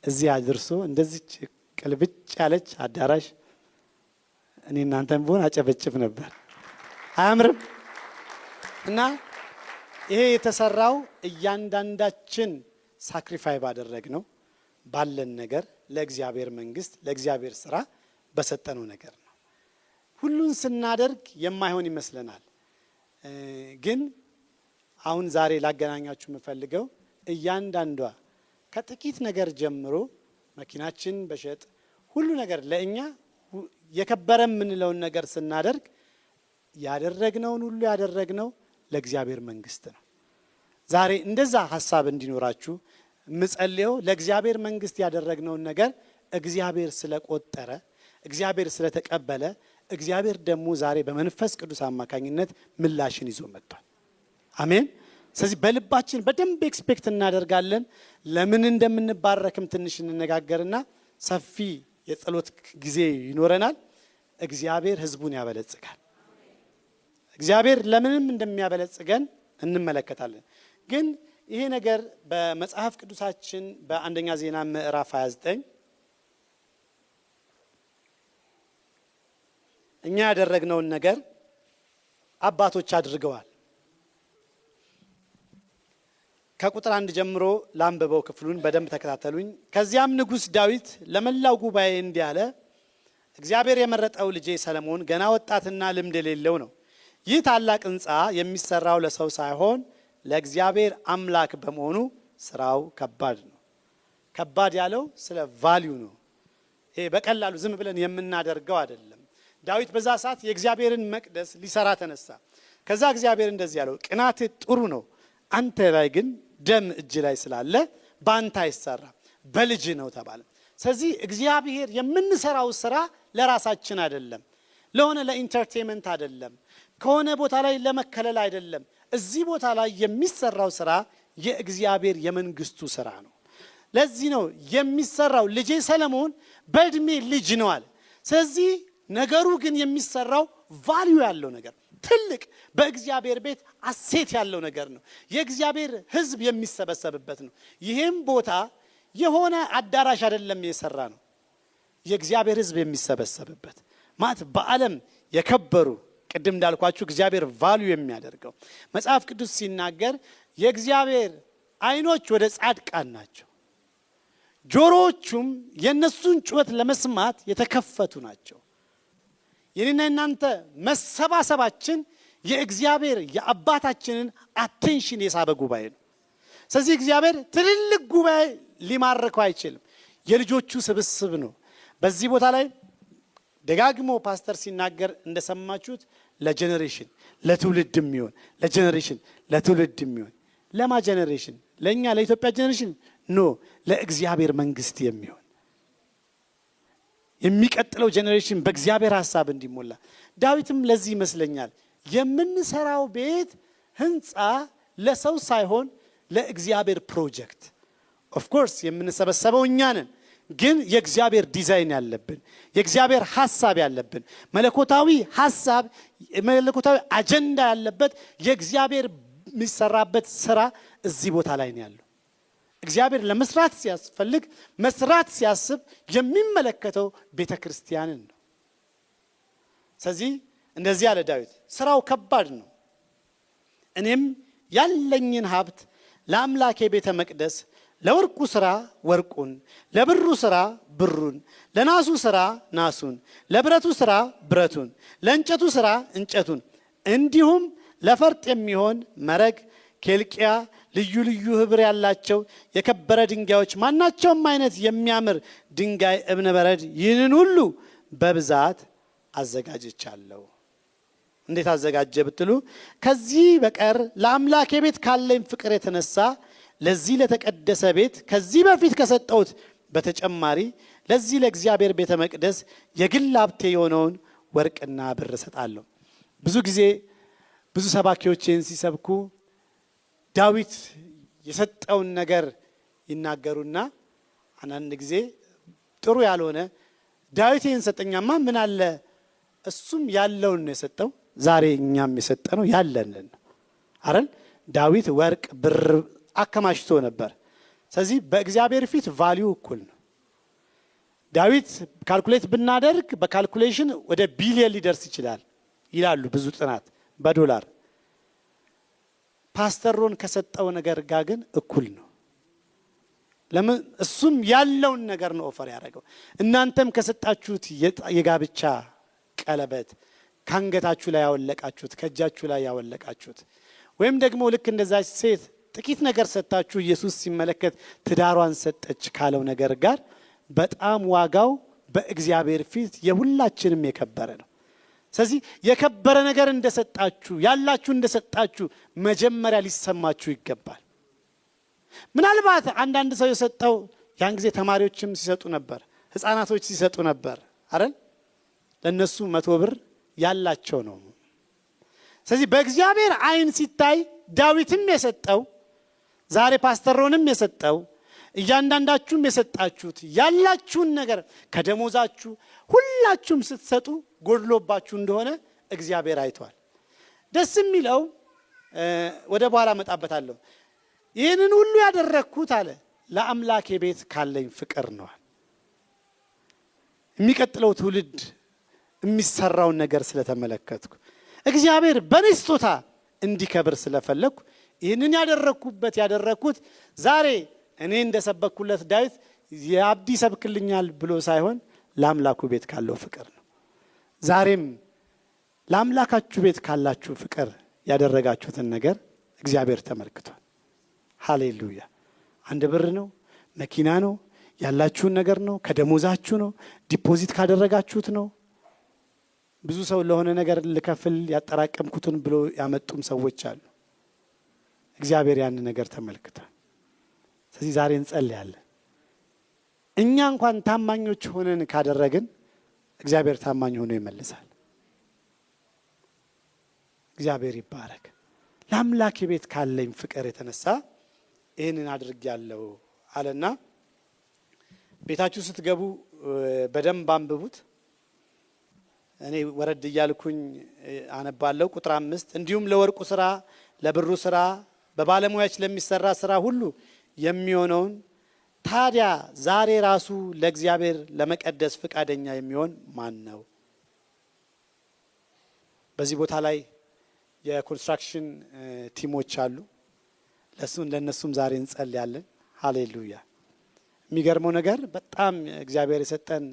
እዚህ አድርሶ እንደዚች ቅልብጭ ያለች አዳራሽ እኔ እናንተም ብሆን አጨበጭብ ነበር። አያምርም? እና ይሄ የተሰራው እያንዳንዳችን ሳክሪፋይ ባደረግነው ባለን ነገር ለእግዚአብሔር መንግስት ለእግዚአብሔር ስራ በሰጠነው ነገር ነው። ሁሉን ስናደርግ የማይሆን ይመስለናል። ግን አሁን ዛሬ ላገናኛችሁ የምፈልገው እያንዳንዷ ከጥቂት ነገር ጀምሮ መኪናችን በሸጥ ሁሉ ነገር ለእኛ የከበረ የምንለውን ነገር ስናደርግ ያደረግነውን ሁሉ ያደረግነው ለእግዚአብሔር መንግስት ነው። ዛሬ እንደዛ ሐሳብ እንዲኖራችሁ ምጸልየው ለእግዚአብሔር መንግስት ያደረግነውን ነገር እግዚአብሔር ስለቆጠረ እግዚአብሔር ስለተቀበለ እግዚአብሔር ደግሞ ዛሬ በመንፈስ ቅዱስ አማካኝነት ምላሽን ይዞ መጥቷል። አሜን። ስለዚህ በልባችን በደንብ ኤክስፔክት እናደርጋለን። ለምን እንደምንባረክም ትንሽ እንነጋገርና ሰፊ የጸሎት ጊዜ ይኖረናል። እግዚአብሔር ህዝቡን ያበለጽጋል። እግዚአብሔር ለምንም እንደሚያበለጽገን እንመለከታለን። ግን ይሄ ነገር በመጽሐፍ ቅዱሳችን በአንደኛ ዜና ምዕራፍ 29 እኛ ያደረግነውን ነገር አባቶች አድርገዋል። ከቁጥር 1 ጀምሮ ላንብበው፣ ክፍሉን በደንብ ተከታተሉኝ። ከዚያም ንጉሥ ዳዊት ለመላው ጉባኤ እንዲህ አለ፣ እግዚአብሔር የመረጠው ልጄ ሰለሞን ገና ወጣትና ልምድ የሌለው ነው። ይህ ታላቅ ሕንፃ የሚሰራው ለሰው ሳይሆን ለእግዚአብሔር አምላክ በመሆኑ ስራው ከባድ ነው። ከባድ ያለው ስለ ቫልዩ ነው። ይሄ በቀላሉ ዝም ብለን የምናደርገው አይደለም። ዳዊት በዛ ሰዓት የእግዚአብሔርን መቅደስ ሊሰራ ተነሳ። ከዛ እግዚአብሔር እንደዚህ ያለው፣ ቅናት ጥሩ ነው፣ አንተ ላይ ግን ደም እጅ ላይ ስላለ በአንተ አይሰራም፣ በልጅ ነው ተባለ። ስለዚህ እግዚአብሔር የምንሰራው ስራ ለራሳችን አይደለም፣ ለሆነ ለኢንተርቴንመንት አይደለም፣ ከሆነ ቦታ ላይ ለመከለል አይደለም። እዚህ ቦታ ላይ የሚሰራው ስራ የእግዚአብሔር የመንግስቱ ስራ ነው። ለዚህ ነው የሚሰራው ልጄ ሰለሞን በእድሜ ልጅ ነው አለ። ስለዚህ ነገሩ ግን የሚሰራው ቫልዩ ያለው ነገር ትልቅ በእግዚአብሔር ቤት አሴት ያለው ነገር ነው። የእግዚአብሔር ሕዝብ የሚሰበሰብበት ነው። ይሄም ቦታ የሆነ አዳራሽ አይደለም የሰራ ነው። የእግዚአብሔር ሕዝብ የሚሰበሰብበት ማለት በዓለም የከበሩ ቅድም እንዳልኳችሁ እግዚአብሔር ቫልዩ የሚያደርገው መጽሐፍ ቅዱስ ሲናገር የእግዚአብሔር ዓይኖች ወደ ጻድቃን ናቸው፣ ጆሮዎቹም የነሱን ጩኸት ለመስማት የተከፈቱ ናቸው። የኔና እናንተ መሰባሰባችን የእግዚአብሔር የአባታችንን አቴንሽን የሳበ ጉባኤ ነው። ስለዚህ እግዚአብሔር ትልልቅ ጉባኤ ሊማርከው አይችልም፣ የልጆቹ ስብስብ ነው። በዚህ ቦታ ላይ ደጋግሞ ፓስተር ሲናገር እንደሰማችሁት ለጄኔሬሽን ለትውልድ የሚሆን ለጄኔሬሽን ለትውልድ የሚሆን ለማ ጄኔሬሽን ለኛ ለኢትዮጵያ ጄኔሬሽን ኖ ለእግዚአብሔር መንግስት የሚሆን የሚቀጥለው ጄኔሬሽን በእግዚአብሔር ሐሳብ እንዲሞላ ዳዊትም ለዚህ ይመስለኛል የምንሰራው ቤት ህንፃ ለሰው ሳይሆን ለእግዚአብሔር ፕሮጀክት ኦፍ ኮርስ የምንሰበሰበው እኛ ነን፣ ግን የእግዚአብሔር ዲዛይን ያለብን የእግዚአብሔር ሐሳብ ያለብን መለኮታዊ ሐሳብ መለኮታዊ አጀንዳ ያለበት የእግዚአብሔር የሚሰራበት ስራ እዚህ ቦታ ላይ ነው ያለው። እግዚአብሔር ለመስራት ሲያስፈልግ መስራት ሲያስብ የሚመለከተው ቤተ ክርስቲያንን ነው። ስለዚህ እንደዚህ ያለ ዳዊት ስራው ከባድ ነው። እኔም ያለኝን ሀብት ለአምላኬ ቤተ መቅደስ ለወርቁ ሥራ ወርቁን፣ ለብሩ ሥራ ብሩን፣ ለናሱ ሥራ ናሱን፣ ለብረቱ ሥራ ብረቱን፣ ለእንጨቱ ሥራ እንጨቱን፣ እንዲሁም ለፈርጥ የሚሆን መረግ፣ ኬልቅያ፣ ልዩ ልዩ ኅብር ያላቸው የከበረ ድንጋዮች፣ ማናቸውም አይነት የሚያምር ድንጋይ፣ እብነ በረድ፣ ይህንን ሁሉ በብዛት አዘጋጅቻለሁ። እንዴት አዘጋጀ ብትሉ ከዚህ በቀር ለአምላኬ ቤት ካለኝ ፍቅር የተነሳ ለዚህ ለተቀደሰ ቤት ከዚህ በፊት ከሰጠሁት በተጨማሪ ለዚህ ለእግዚአብሔር ቤተ መቅደስ የግል ሀብቴ የሆነውን ወርቅና ብር እሰጣለሁ። ብዙ ጊዜ ብዙ ሰባኪዎችን ሲሰብኩ ዳዊት የሰጠውን ነገር ይናገሩና አንዳንድ ጊዜ ጥሩ ያልሆነ ዳዊት ይህን ሰጠኛማ ምን አለ እሱም ያለውን ነው የሰጠው። ዛሬ እኛም የሰጠነው ያለንን አይደል? ዳዊት ወርቅ ብር አከማችቶ ነበር። ስለዚህ በእግዚአብሔር ፊት ቫልዩ እኩል ነው። ዳዊት ካልኩሌት ብናደርግ በካልኩሌሽን ወደ ቢሊየን ሊደርስ ይችላል ይላሉ ብዙ ጥናት በዶላር። ፓስተር ሮን ከሰጠው ነገር ጋር ግን እኩል ነው። ለምን? እሱም ያለውን ነገር ነው ኦፈር ያደረገው። እናንተም ከሰጣችሁት የጋብቻ ቀለበት ካንገታችሁ ላይ ያወለቃችሁት፣ ከእጃችሁ ላይ ያወለቃችሁት፣ ወይም ደግሞ ልክ እንደዛች ሴት ጥቂት ነገር ሰጣችሁ ኢየሱስ ሲመለከት ትዳሯን ሰጠች ካለው ነገር ጋር በጣም ዋጋው በእግዚአብሔር ፊት የሁላችንም የከበረ ነው። ስለዚህ የከበረ ነገር እንደሰጣችሁ ያላችሁ እንደሰጣችሁ መጀመሪያ ሊሰማችሁ ይገባል። ምናልባት አንዳንድ ሰው የሰጠው ያን ጊዜ ተማሪዎችም ሲሰጡ ነበር፣ ህፃናቶች ሲሰጡ ነበር አይደል? ለነሱ 100 ብር ያላቸው ነው። ስለዚህ በእግዚአብሔር አይን ሲታይ ዳዊትም የሰጠው ዛሬ ፓስተር ሮንም የሰጠው እያንዳንዳችሁም የሰጣችሁት ያላችሁን ነገር ከደሞዛችሁ ሁላችሁም ስትሰጡ ጎድሎባችሁ እንደሆነ እግዚአብሔር አይቷል። ደስ የሚለው ወደ በኋላ መጣበታለሁ። ይህንን ሁሉ ያደረግኩት አለ ለአምላኬ ቤት ካለኝ ፍቅር ነው። የሚቀጥለው ትውልድ የሚሰራውን ነገር ስለተመለከትኩ እግዚአብሔር በኔ ስጦታ እንዲከብር ስለፈለኩ ይህንን ያደረግኩት ዛሬ እኔ እንደሰበኩለት ዳዊት የአብዲ ሰብክልኛል ብሎ ሳይሆን ለአምላኩ ቤት ካለው ፍቅር ነው። ዛሬም ለአምላካችሁ ቤት ካላችሁ ፍቅር ያደረጋችሁትን ነገር እግዚአብሔር ተመልክቷል። ሃሌሉያ። አንድ ብር ነው፣ መኪና ነው፣ ያላችሁን ነገር ነው፣ ከደሞዛችሁ ነው፣ ዲፖዚት ካደረጋችሁት ነው። ብዙ ሰው ለሆነ ነገር ልከፍል ያጠራቀምኩትን ብሎ ያመጡም ሰዎች አሉ። እግዚአብሔር ያን ነገር ተመልክቷል። ስለዚህ ዛሬ እንጸልያለን። እኛ እንኳን ታማኞች ሆነን ካደረግን እግዚአብሔር ታማኝ ሆኖ ይመልሳል። እግዚአብሔር ይባረክ። ለአምላኬ ቤት ካለኝ ፍቅር የተነሳ ይህንን አድርጌያለሁ አለና ቤታችሁ ስትገቡ በደንብ አንብቡት። እኔ ወረድ እያልኩኝ አነባለሁ። ቁጥር 5 እንዲሁም ለወርቁ ስራ፣ ለብሩ ስራ፣ በባለሙያዎች ለሚሰራ ስራ ሁሉ የሚሆነውን ታዲያ ዛሬ ራሱ ለእግዚአብሔር ለመቀደስ ፈቃደኛ የሚሆን ማን ነው? በዚህ ቦታ ላይ የኮንስትራክሽን ቲሞች አሉ። ለነሱም ዛሬ እንጸልያለን። ሃሌሉያ። የሚገርመው ነገር በጣም እግዚአብሔር የሰጠን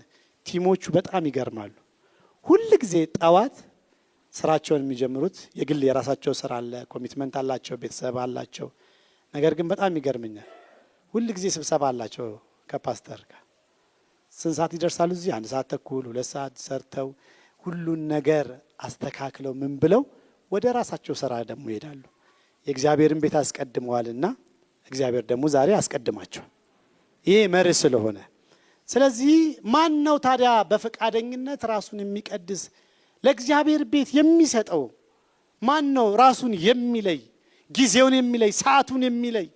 ቲሞቹ በጣም ይገርማሉ። ሁል ጊዜ ጠዋት ስራቸውን የሚጀምሩት የግል የራሳቸው ስራ አለ፣ ኮሚትመንት አላቸው፣ ቤተሰብ አላቸው። ነገር ግን በጣም ይገርመኛል። ሁል ጊዜ ስብሰባ አላቸው ከፓስተር ጋር። ስንት ሰዓት ይደርሳሉ? እዚህ 1 ሰዓት ተኩል 2 ሰዓት ሰርተው ሁሉን ነገር አስተካክለው ምን ብለው ወደ ራሳቸው ስራ ደግሞ ይሄዳሉ። የእግዚአብሔርን ቤት አስቀድመዋልና እግዚአብሔር ደግሞ ዛሬ አስቀድማቸዋል። ይሄ መርህ ስለሆነ ስለዚህ ማን ነው ታዲያ በፈቃደኝነት ራሱን የሚቀድስ ለእግዚአብሔር ቤት የሚሰጠው? ማን ነው ራሱን የሚለይ ጊዜውን የሚለይ ሰዓቱን የሚለይ?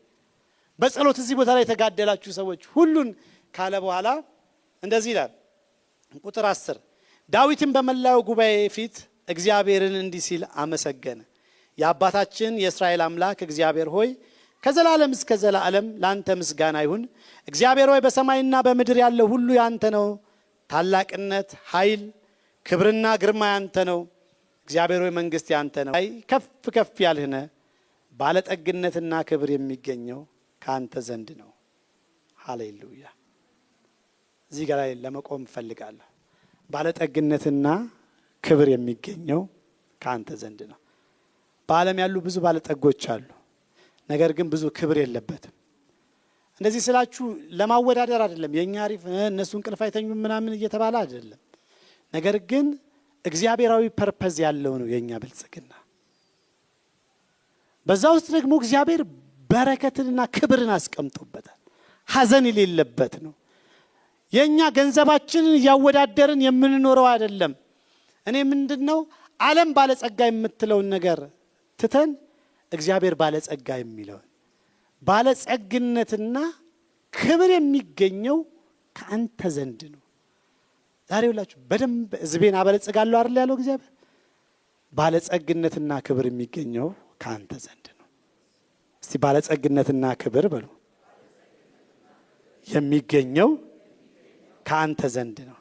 በጸሎት እዚህ ቦታ ላይ የተጋደላችሁ ሰዎች ሁሉን ካለ በኋላ እንደዚህ ይላል ቁጥር 10 ዳዊትን በመላው ጉባኤ ፊት እግዚአብሔርን እንዲህ ሲል አመሰገነ። የአባታችን የእስራኤል አምላክ እግዚአብሔር ሆይ ከዘላለም እስከ ዘላለም ላንተ ምስጋና ይሁን። እግዚአብሔር ሆይ በሰማይና በምድር ያለው ሁሉ ያንተ ነው። ታላቅነት፣ ኃይል፣ ክብርና ግርማ ያንተ ነው። እግዚአብሔር ሆይ መንግስት ያንተ ነው። ከፍ ከፍ ያልህ ነህ። ባለጠግነትና ክብር የሚገኘው ከአንተ ዘንድ ነው። ሃሌሉያ። እዚህ ጋር ላይ ለመቆም እፈልጋለሁ። ባለጠግነትና ክብር የሚገኘው ከአንተ ዘንድ ነው። በዓለም ያሉ ብዙ ባለጠጎች አሉ፣ ነገር ግን ብዙ ክብር የለበትም። እንደዚህ ስላችሁ ለማወዳደር አይደለም። የኛ አሪፍ እነሱ እንቅልፍ አይተኙም ምናምን እየተባለ አይደለም። ነገር ግን እግዚአብሔራዊ ፐርፐዝ ያለው ነው የኛ ብልጽግና። በዛ ውስጥ ደግሞ እግዚአብሔር በረከትንና ክብርን አስቀምጦበታል። ሐዘን የሌለበት ነው። የኛ ገንዘባችንን እያወዳደርን የምንኖረው አይደለም። እኔ ምንድነው ዓለም ባለጸጋ የምትለውን ነገር ትተን እግዚአብሔር ባለጸጋ የሚለውን ባለጸግነትና ክብር የሚገኘው ከአንተ ዘንድ ነው። ዛሬ ሁላችሁ በደንብ ሕዝቤን አበለጽጋለሁ አይደል ያለው እግዚአብሔር። ባለጸግነትና ክብር የሚገኘው ከአንተ ዘንድ ነው። እስቲ ባለጸግነትና ክብር በሉ። የሚገኘው ከአንተ ዘንድ ነው።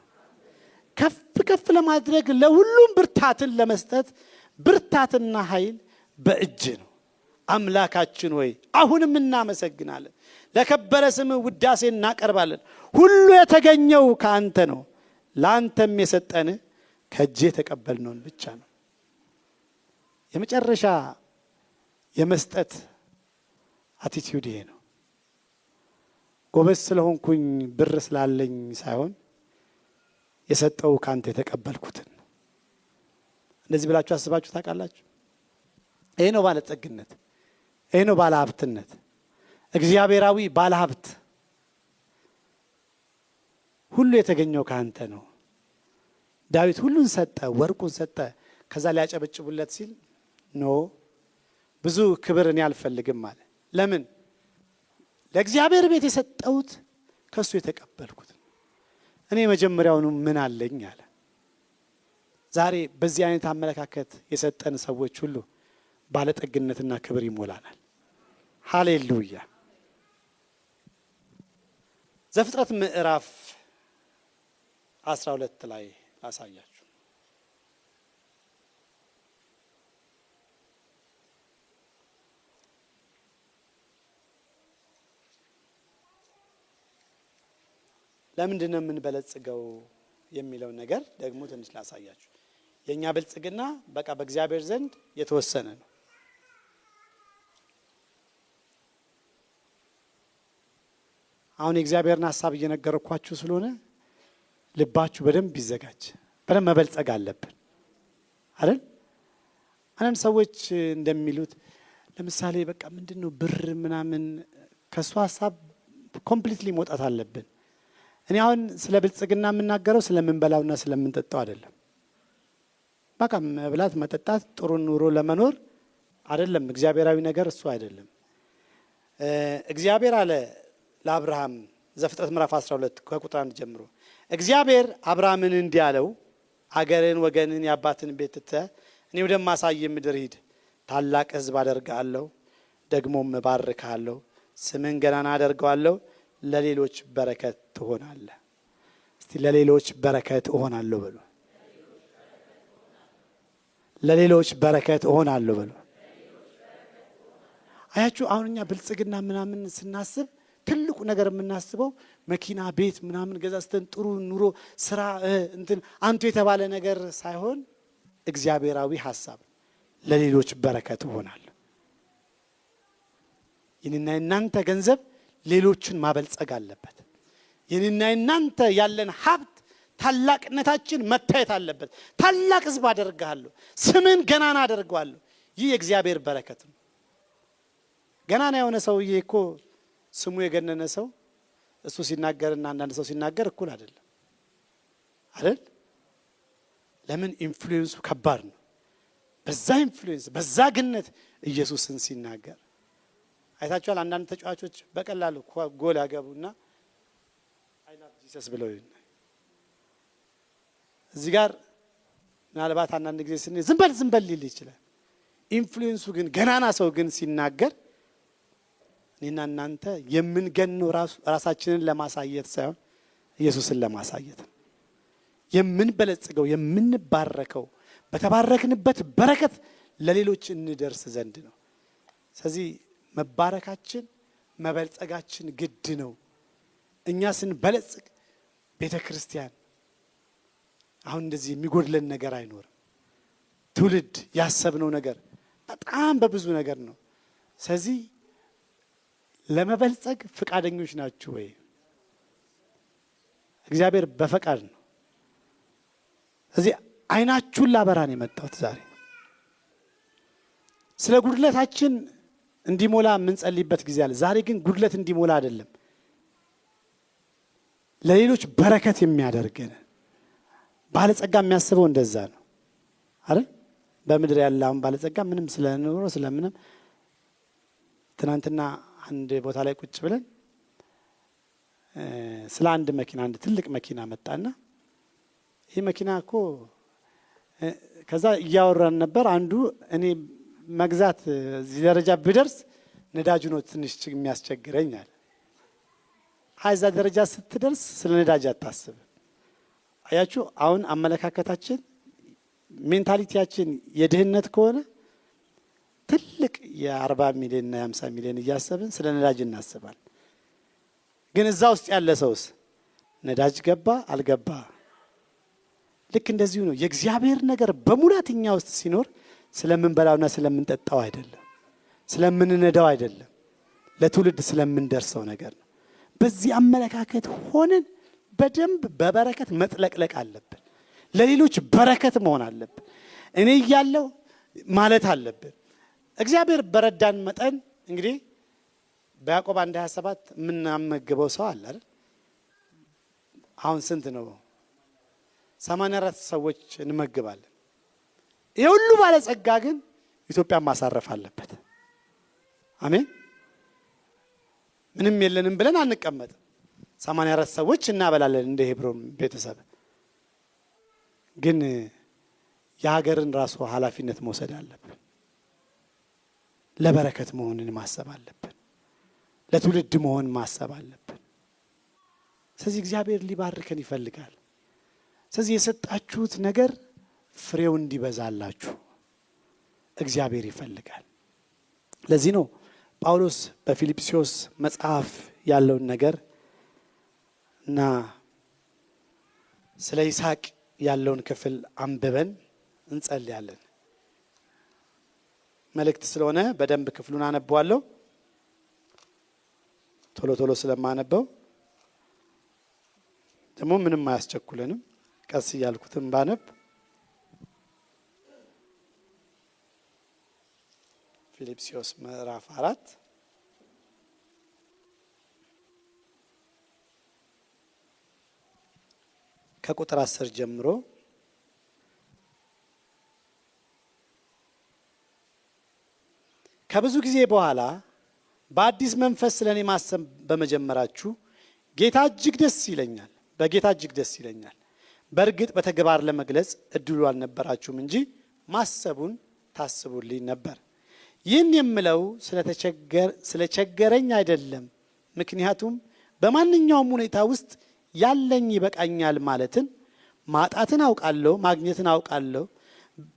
ከፍ ከፍ ለማድረግ ለሁሉም ብርታትን ለመስጠት ብርታትና ኃይል በእጅ ነው። አምላካችን ሆይ አሁንም እናመሰግናለን። ለከበረ ስምህ ውዳሴ እናቀርባለን። ሁሉ የተገኘው ከአንተ ነው። ለአንተም የሰጠን ከእጅ የተቀበልነውን ብቻ ነው። የመጨረሻ የመስጠት አቲቲዩድ ይሄ ነው። ጎበዝ ስለሆንኩኝ ብር ስላለኝ ሳይሆን የሰጠው ካንተ የተቀበልኩትን። እንደዚህ ብላችሁ አስባችሁ ታውቃላችሁ? ይሄ ነው ባለጸግነት። ይሄ ነው ባለሀብትነት። እግዚአብሔራዊ ባለሀብት ሁሉ የተገኘው ካንተ ነው። ዳዊት ሁሉን ሰጠ፣ ወርቁን ሰጠ። ከዛ ሊያጨበጭቡለት ሲል ኖ ብዙ ክብር እኔ አልፈልግም አለ። ለምን? ለእግዚአብሔር ቤት የሰጠሁት ከሱ የተቀበልኩት። እኔ መጀመሪያውኑ ምን አለኝ አለ። ዛሬ በዚህ አይነት አመለካከት የሰጠን ሰዎች ሁሉ ባለጠግነትና ክብር ይሞላናል። ሃሌሉያ። ዘፍጥረት ምዕራፍ 12 ላይ ላሳያችሁ። ለምንድን ነው የምንበለጽገው የሚለው ነገር ደግሞ ትንሽ ላሳያችሁ። የኛ ብልጽግና በቃ በእግዚአብሔር ዘንድ የተወሰነ ነው። አሁን የእግዚአብሔርን ሐሳብ እየነገርኳችሁ ስለሆነ ልባችሁ በደንብ ይዘጋጅ። በደንብ መበልጸግ አለብን አይደል? አንዳንድ ሰዎች እንደሚሉት ለምሳሌ በቃ ምንድነው ብር ምናምን ከሱ ሐሳብ ኮምፕሊትሊ መውጣት አለብን። እኔ አሁን ስለ ብልጽግና የምናገረው ስለምንበላውና ስለምንጠጣው አይደለም። በቃ መብላት መጠጣት ጥሩ ኑሮ ለመኖር አይደለም። እግዚአብሔራዊ ነገር እሱ አይደለም። እግዚአብሔር አለ ለአብርሃም ዘፍጥረት ምዕራፍ 12 ከቁጥር 1 ጀምሮ እግዚአብሔር አብርሃምን እንዲህ አለው፣ አገርን፣ ወገንን፣ የአባትን ቤት ትተህ እኔ ወደማሳይ ምድር ሂድ። ታላቅ ሕዝብ አደርግሃለሁ፣ ደግሞም እባርክሃለሁ፣ ስምን ገናና አደርገዋለሁ፣ ለሌሎች በረከት ትሆናለህ። እስቲ ለሌሎች በረከት እሆናለሁ በሉ። ለሌሎች በረከት እሆናለሁ በሉ። አያችሁ፣ አሁን እኛ ብልጽግና ምናምን ስናስብ ትልቁ ነገር የምናስበው መኪና፣ ቤት ምናምን ገዛዝተን ጥሩ ኑሮ፣ ስራ እንትን አንቱ የተባለ ነገር ሳይሆን እግዚአብሔራዊ ሐሳብ ለሌሎች በረከት እሆናለሁ። የኔና የናንተ ገንዘብ ሌሎችን ማበልጸግ አለበት። የኔና የናንተ ያለን ሀብት ታላቅነታችን መታየት አለበት። ታላቅ ሕዝብ አደርግሃለሁ፣ ስምን ገናና አደርገዋለሁ። ይህ የእግዚአብሔር በረከት ነው። ገናና የሆነ ሰውዬ እኮ ስሙ የገነነ ሰው እሱ ሲናገርና አንዳንድ ሰው ሲናገር እኩል አይደለም አይደል? ለምን? ኢንፍሉዌንሱ ከባድ ነው። በዛ ኢንፍሉዌንስ በዛ ግነት ኢየሱስን ሲናገር አይታችኋል። አንዳንድ ተጫዋቾች በቀላሉ ጎል ያገቡና አይ ላቭ ጂሰስ ብለው እዚህ ጋር ምናልባት አንዳንድ ጊዜ ዝም በል ሊል ይችላል። ኢንፍሉዌንሱ ግን ገናና ሰው ግን ሲናገር እኔና እናንተ የምንገነው ራሳችንን ለማሳየት ሳይሆን ኢየሱስን ለማሳየት ነው። የምንበለጽገው የምንባረከው በተባረክንበት በረከት ለሌሎች እንደርስ ዘንድ ነው። ስለዚህ መባረካችን መበልጸጋችን ግድ ነው። እኛ ስንበለጽግ ቤተ ክርስቲያን አሁን እንደዚህ የሚጎድለን ነገር አይኖርም። ትውልድ ያሰብነው ነገር በጣም በብዙ ነገር ነው። ስለዚህ ለመበልጸግ ፈቃደኞች ናችሁ ወይ? እግዚአብሔር በፈቃድ ነው። ስለዚህ አይናችሁን ላበራን የመጣሁት ዛሬ ስለ ጉድለታችን እንዲሞላ የምንጸልይበት ጊዜ አለ። ዛሬ ግን ጉድለት እንዲሞላ አይደለም፣ ለሌሎች በረከት የሚያደርገን ባለጸጋ የሚያስበው እንደዛ ነው አይደል? በምድር ያለ አሁን ባለጸጋ ምንም ስለኖረ ስለምንም ትናንትና አንድ ቦታ ላይ ቁጭ ብለን ስለ አንድ መኪና አንድ ትልቅ መኪና መጣና ይህ መኪና እኮ ከዛ እያወራን ነበር። አንዱ እኔ መግዛት እዚህ ደረጃ ብደርስ ነዳጁ ነው ትንሽ የሚያስቸግረኝ አለ። እዛ ደረጃ ስትደርስ ስለ ነዳጅ አታስብ። አያችሁ፣ አሁን አመለካከታችን ሜንታሊቲያችን የድህነት ከሆነ ትልቅ የ40 ሚሊዮን እና የ50 ሚሊዮን እያሰብን ስለ ነዳጅ እናስባል። ግን እዛ ውስጥ ያለ ሰውስ ነዳጅ ገባ አልገባ ልክ እንደዚሁ ነው። የእግዚአብሔር ነገር በሙላት እኛ ውስጥ ሲኖር ስለምንበላውና ስለምንጠጣው አይደለም፣ ስለምንነዳው አይደለም፣ ለትውልድ ስለምንደርሰው ነገር ነው። በዚህ አመለካከት ሆነን በደንብ በበረከት መጥለቅለቅ አለብን። ለሌሎች በረከት መሆን አለብን። እኔ እያለሁ ማለት አለብን። እግዚአብሔር በረዳን መጠን እንግዲህ በያዕቆብ 1:27 የምናመግበው ሰው አለ አይደል? አሁን ስንት ነው? 84 ሰዎች እንመግባለን። ይሄ ሁሉ ባለጸጋ ግን ኢትዮጵያን ማሳረፍ አለበት። አሜን። ምንም የለንም ብለን አንቀመጥም። 84 ሰዎች እናበላለን እንደ ሄብሮን ቤተሰብ። ግን የሀገርን ራሱ ኃላፊነት መውሰድ አለብን። ለበረከት መሆንን ማሰብ አለብን። ለትውልድ መሆን ማሰብ አለብን። ስለዚህ እግዚአብሔር ሊባርከን ይፈልጋል። ስለዚህ የሰጣችሁት ነገር ፍሬው እንዲበዛላችሁ እግዚአብሔር ይፈልጋል። ለዚህ ነው ጳውሎስ በፊልጵስዩስ መጽሐፍ ያለውን ነገር እና ስለ ይስሐቅ ያለውን ክፍል አንብበን እንጸልያለን። መልእክት ስለሆነ በደንብ ክፍሉን አነበዋለሁ። ቶሎ ቶሎ ስለማነበው ደግሞ ምንም አያስቸኩለንም። ቀስ እያልኩትም ባነብ ፊልጵስዩስ ምዕራፍ 4 ከቁጥር 10 ጀምሮ ከብዙ ጊዜ በኋላ በአዲስ መንፈስ ስለኔ ማሰብ በመጀመራችሁ ጌታ እጅግ ደስ ይለኛል። በጌታ እጅግ ደስ ይለኛል። በእርግጥ በተግባር ለመግለጽ እድሉ አልነበራችሁም እንጂ ማሰቡን ታስቡልኝ ነበር። ይህን የምለው ስለቸገረኝ አይደለም። ምክንያቱም በማንኛውም ሁኔታ ውስጥ ያለኝ ይበቃኛል ማለትን ማጣትን አውቃለሁ፣ ማግኘትን አውቃለሁ።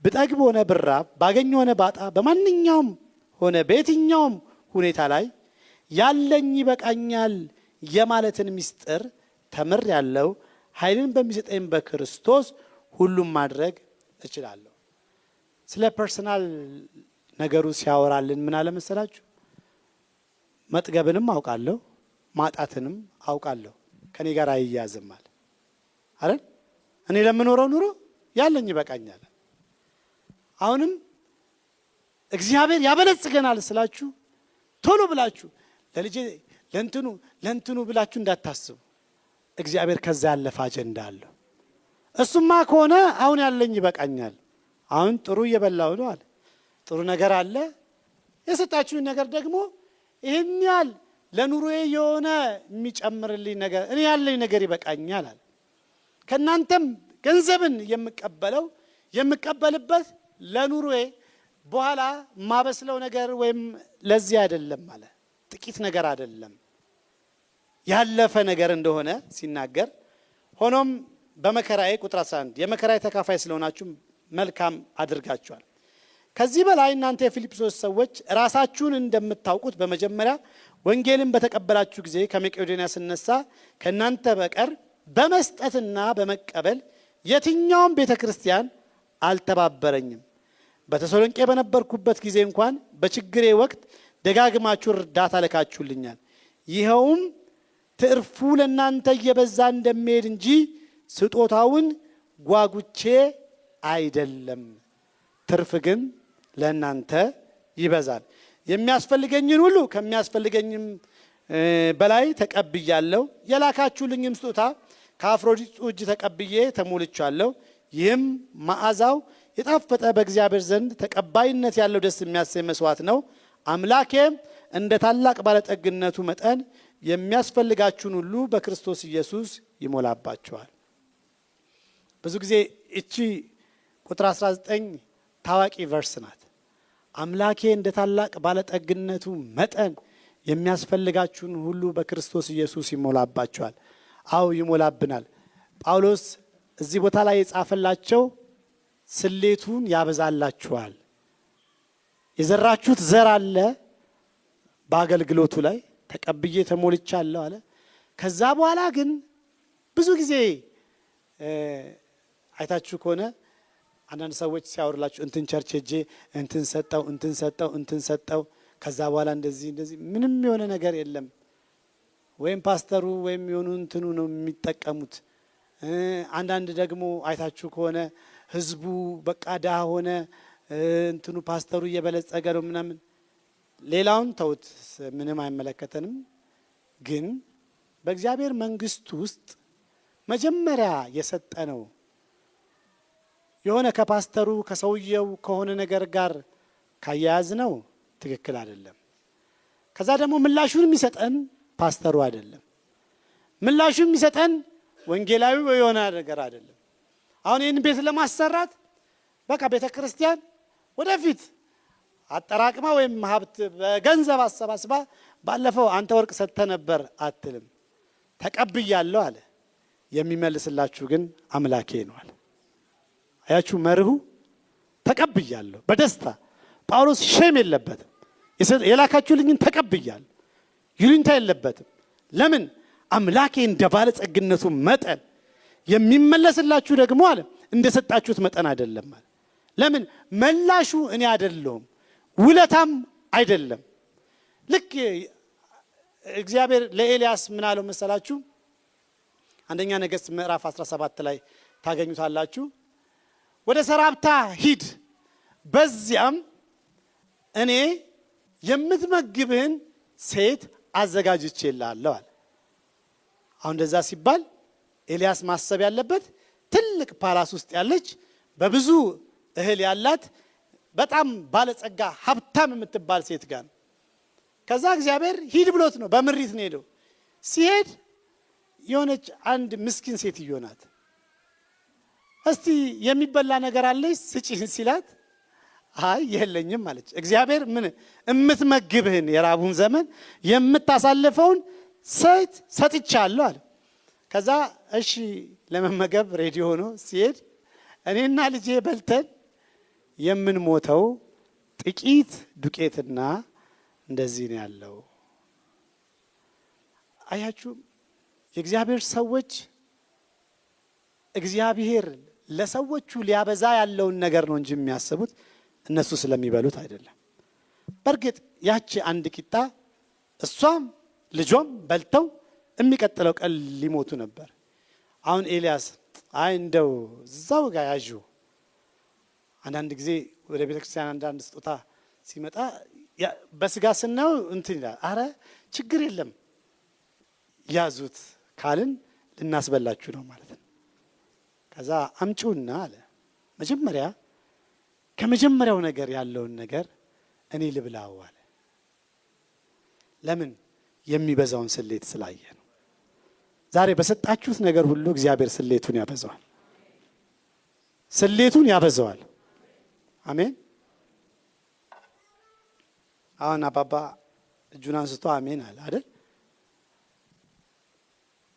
ብጠግብ ሆነ ብራብ፣ ባገኝ ሆነ ባጣ፣ በማንኛውም ሆነ በየትኛውም ሁኔታ ላይ ያለኝ ይበቃኛል የማለትን ምስጢር ተምሬአለሁ። ኃይልን በሚሰጠኝ በክርስቶስ ሁሉም ማድረግ እችላለሁ። ስለ ፐርሰናል ነገሩ ሲያወራልን ምን አለ መሰላችሁ? መጥገብንም አውቃለሁ ማጣትንም አውቃለሁ፣ ከኔ ጋር አይያዝም አለ አይደል? እኔ ለምኖረው ኑሮ ያለኝ ይበቃኛል። አሁንም እግዚአብሔር ያበለጽገናል ስላችሁ ቶሎ ብላችሁ ለልጄ ለእንትኑ ብላችሁ እንዳታስቡ። እግዚአብሔር ከዛ ያለፈ አጀንዳ አለው። እሱማ ከሆነ አሁን ያለኝ ይበቃኛል፣ አሁን ጥሩ እየበላሁ ነው አለ። ጥሩ ነገር አለ። የሰጣችሁኝ ነገር ደግሞ ይህን ያህል ለኑሮዬ የሆነ የሚጨምርልኝ ነገር እኔ ያለኝ ነገር ይበቃኛል አለ። ከእናንተም ገንዘብን የምቀበልበት ለኑሮዬ በኋላ ማበስለው ነገር ወይም ለዚህ አይደለም አለ። ጥቂት ነገር አይደለም፣ ያለፈ ነገር እንደሆነ ሲናገር፣ ሆኖም በመከራዬ ቁጥር 11 የመከራዬ ተካፋይ ስለሆናችሁ መልካም አድርጋችኋል። ከዚህ በላይ እናንተ የፊልጵስዩስ ሰዎች ራሳችሁን እንደምታውቁት በመጀመሪያ ወንጌልን በተቀበላችሁ ጊዜ ከመቄዶንያ ስነሳ ከእናንተ በቀር በመስጠትና በመቀበል የትኛውም ቤተክርስቲያን አልተባበረኝም። በተሰሎንቄ በነበርኩበት ጊዜ እንኳን በችግሬ ወቅት ደጋግማችሁ እርዳታ ልካችሁልኛል። ይኸውም ትርፉ ለእናንተ እየበዛ እንደሚሄድ እንጂ ስጦታውን ጓጉቼ አይደለም። ትርፍ ግን ለእናንተ ይበዛል። የሚያስፈልገኝን ሁሉ ከሚያስፈልገኝም በላይ ተቀብያለሁ። የላካችሁልኝም ስጦታ ከአፍሮዲጡ እጅ ተቀብዬ ተሞልቻለሁ። ይህም መዓዛው የጣፈጠ በእግዚአብሔር ዘንድ ተቀባይነት ያለው ደስ የሚያሰኝ መስዋዕት ነው። አምላኬም እንደ ታላቅ ባለጠግነቱ መጠን የሚያስፈልጋችሁን ሁሉ በክርስቶስ ኢየሱስ ይሞላባችኋል። ብዙ ጊዜ እቺ ቁጥር 19 ታዋቂ ቨርስ ናት። አምላኬ እንደ ታላቅ ባለጠግነቱ መጠን የሚያስፈልጋችሁን ሁሉ በክርስቶስ ኢየሱስ ይሞላባችኋል። አው ይሞላብናል። ጳውሎስ እዚህ ቦታ ላይ የጻፈላቸው ስሌቱን ያበዛላችኋል። የዘራችሁት ዘር አለ፣ በአገልግሎቱ ላይ ተቀብዬ ተሞልቻለሁ አለ። ከዛ በኋላ ግን ብዙ ጊዜ አይታችሁ ከሆነ አንዳንድ ሰዎች ሲያወሩላችሁ እንትን ቸርች ሄጄ እንትን ሰጠው ከዛ በኋላ እንደዚህ ምንም የሆነ ነገር የለም። ወይም ፓስተሩ ወይም የሆኑ እንትኑ ነው የሚጠቀሙት። አንዳንድ ደግሞ አይታችሁ ከሆነ ህዝቡ በቃ ድሃ ሆነ፣ እንትኑ ፓስተሩ እየበለጸገ ነው ምናምን። ሌላውን ተውት፣ ምንም አይመለከተንም። ግን በእግዚአብሔር መንግስት ውስጥ መጀመሪያ የሰጠነው የሆነ ከፓስተሩ ከሰውየው ከሆነ ነገር ጋር ካያያዝ ነው ትክክል አይደለም። ከዛ ደግሞ ምላሹን የሚሰጠን ፓስተሩ አይደለም። ምላሹን የሚሰጠን ወንጌላዊ የሆነ ነገር አይደለም። አሁን ይህን ቤት ለማሰራት በቃ ቤተ ክርስቲያን ወደፊት አጠራቅማ ወይም ሀብት በገንዘብ አሰባስባ ባለፈው አንተ ወርቅ ሰጥተህ ነበር አትልም። ተቀብያለሁ አለ። የሚመልስላችሁ ግን አምላኬ ነው አለ። አያችሁ መርሁ ተቀብያለሁ በደስታ። ጳውሎስ ሼም የለበትም። የላካችሁልኝን ተቀብያለሁ ይሉኝታ የለበትም። ለምን? አምላኬ እንደ ባለጸግነቱ መጠን የሚመለስላችሁ ደግሞ አለ እንደሰጣችሁት መጠን አይደለም አለ። ለምን? መላሹ እኔ አይደለሁም፣ ውለታም አይደለም። ልክ እግዚአብሔር ለኤልያስ ምን አለው መሰላችሁ? አንደኛ ነገሥት ምዕራፍ 17 ላይ ታገኙታላችሁ። ወደ ሰራፕታ ሂድ፣ በዚያም እኔ የምትመግብህን ሴት አዘጋጅቼልሃለሁ አለ። አሁን እንደዛ ሲባል ኤልያስ ማሰብ ያለበት ትልቅ ፓላስ ውስጥ ያለች በብዙ እህል ያላት በጣም ባለጸጋ ሀብታም የምትባል ሴት ጋር ነው። ከዛ እግዚአብሔር ሂድ ብሎት ነው፣ በምሪት ነው ሄደው። ሲሄድ የሆነች አንድ ምስኪን ሴትዮ ናት። እስቲ የሚበላ ነገር አለች ስጪኝ ሲላት አይ የለኝም አለች። እግዚአብሔር ምን እምትመግብህን የራቡን ዘመን የምታሳልፈውን ሴት ሰጥቻለሁ አለ። ከዛ እሺ ለመመገብ ሬዲ ሆኖ ሲሄድ እኔና ልጄ በልተን የምንሞተው ጥቂት ዱቄትና እንደዚህ ነው ያለው። አያችሁ የእግዚአብሔር ሰዎች እግዚአብሔር ለሰዎቹ ሊያበዛ ያለውን ነገር ነው እንጂ የሚያስቡት እነሱ ስለሚበሉት አይደለም። በእርግጥ ያቺ አንድ ቂጣ እሷም ልጇም በልተው የሚቀጥለው ቀን ሊሞቱ ነበር። አሁን ኤልያስ አይ እንደው እዛው ጋር ያዡ። አንዳንድ ጊዜ ወደ ቤተክርስቲያን አንዳንድ ስጦታ ሲመጣ በስጋ ስናየው እንትን ይላል። አረ ችግር የለም ያዙት ካልን ልናስበላችሁ ነው ማለት ነው። ከዛ አምጪውና አለ መጀመሪያ ከመጀመሪያው ነገር ያለውን ነገር እኔ ልብላው አለ። ለምን? የሚበዛውን ስሌት ስላየ ነው። ዛሬ በሰጣችሁት ነገር ሁሉ እግዚአብሔር ስሌቱን ያበዛዋል፣ ስሌቱን ያበዛዋል። አሜን። አሁን አባባ እጁን አንስቶ አሜን አለ አይደል?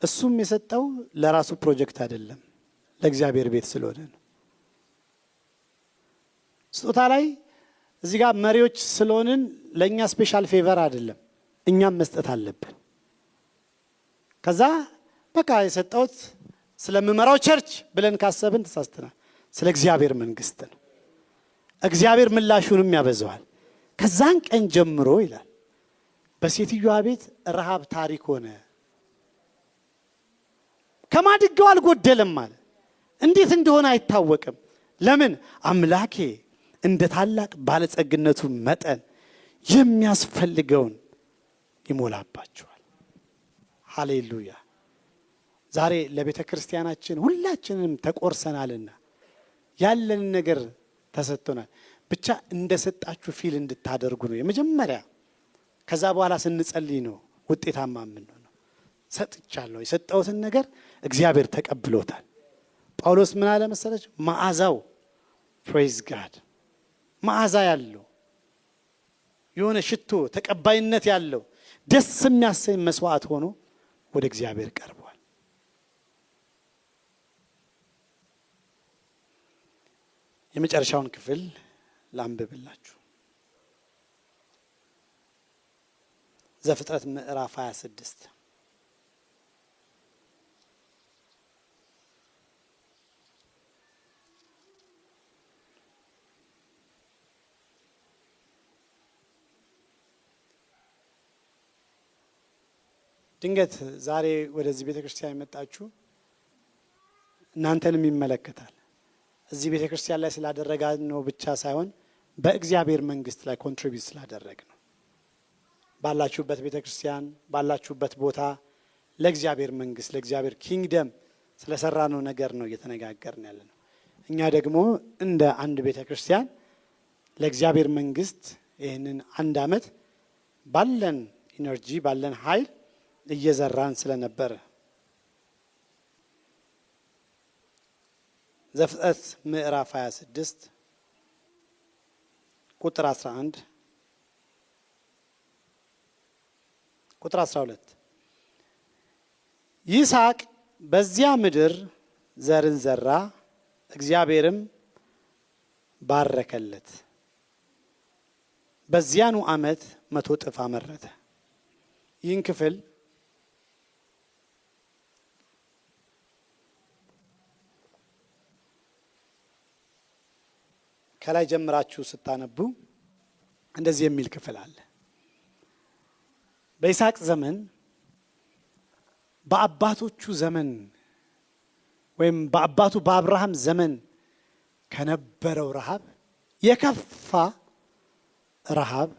እሱም የሰጠው ለራሱ ፕሮጀክት አይደለም፣ ለእግዚአብሔር ቤት ስለሆነ ነው። ስጦታ ላይ እዚህ ጋር መሪዎች ስለሆንን ለእኛ ስፔሻል ፌቨር አይደለም፣ እኛም መስጠት አለብን። ከዛ በቃ የሰጠሁት ስለምመራው ቸርች ብለን ካሰብን ተሳስተናል። ስለ እግዚአብሔር መንግስት ነው። እግዚአብሔር ምላሹንም ያበዛዋል። ከዛን ቀን ጀምሮ ይላል በሴትዮዋ ቤት ረሃብ ታሪክ ሆነ። ከማድጋው አልጎደለም ማለት እንዴት እንደሆነ አይታወቅም። ለምን? አምላኬ እንደ ታላቅ ባለጸግነቱ መጠን የሚያስፈልገውን ይሞላባቸዋል። ሃሌሉያ። ዛሬ ለቤተ ክርስቲያናችን ሁላችንም ተቆርሰናልና ያለን ነገር ተሰጥቶናል። ብቻ እንደሰጣችሁ ፊል እንድታደርጉ ነው የመጀመሪያ። ከዛ በኋላ ስንጸልይ ነው ውጤታማ የምንሆነው። ሰጥቻለሁ፣ የሰጠሁትን ነገር እግዚአብሔር ተቀብሎታል። ጳውሎስ ምን አለ መሰለች? መዓዛው ፕሬዝ ጋድ፣ መዓዛ ያለው የሆነ ሽቶ ተቀባይነት ያለው ደስ የሚያሰኝ መስዋዕት ሆኖ ወደ እግዚአብሔር ቀርቧል። የመጨረሻውን ክፍል ላንብብላችሁ። ዘፍጥረት ምዕራፍ 26 ድንገት ዛሬ ወደዚህ ቤተክርስቲያን የመጣችሁ እናንተንም ይመለከታል። እዚህ ቤተክርስቲያን ላይ ስላደረጋን ነው ብቻ ሳይሆን በእግዚአብሔር መንግስት ላይ ኮንትሪቢዩት ስላደረግ ነው። ባላችሁበት ቤተክርስቲያን ባላችሁበት ቦታ ለእግዚአብሔር መንግስት ለእግዚአብሔር ኪንግደም ስለሰራነው ነገር ነው እየተነጋገርን ያለ ነው። እኛ ደግሞ እንደ አንድ ቤተክርስቲያን ለእግዚአብሔር መንግስት ይህንን 1 ዓመት ባለን ኢነርጂ ባለን ኃይል እየዘራን ስለነበረ ዘፍጥረት ምዕራፍ 26 ቁጥር 11 ቁጥር 12 ይስሐቅ በዚያ ምድር ዘርን ዘራ፣ እግዚአብሔርም ባረከለት፣ በዚያኑ ዓመት 100 እጥፍ አመረተ። ይህን ክፍል ከላይ ጀምራችሁ ስታነቡ እንደዚህ የሚል ክፍል አለ። በይስሐቅ ዘመን በአባቶቹ ዘመን ወይም በአባቱ በአብርሃም ዘመን ከነበረው ረሃብ የከፋ ረሃብ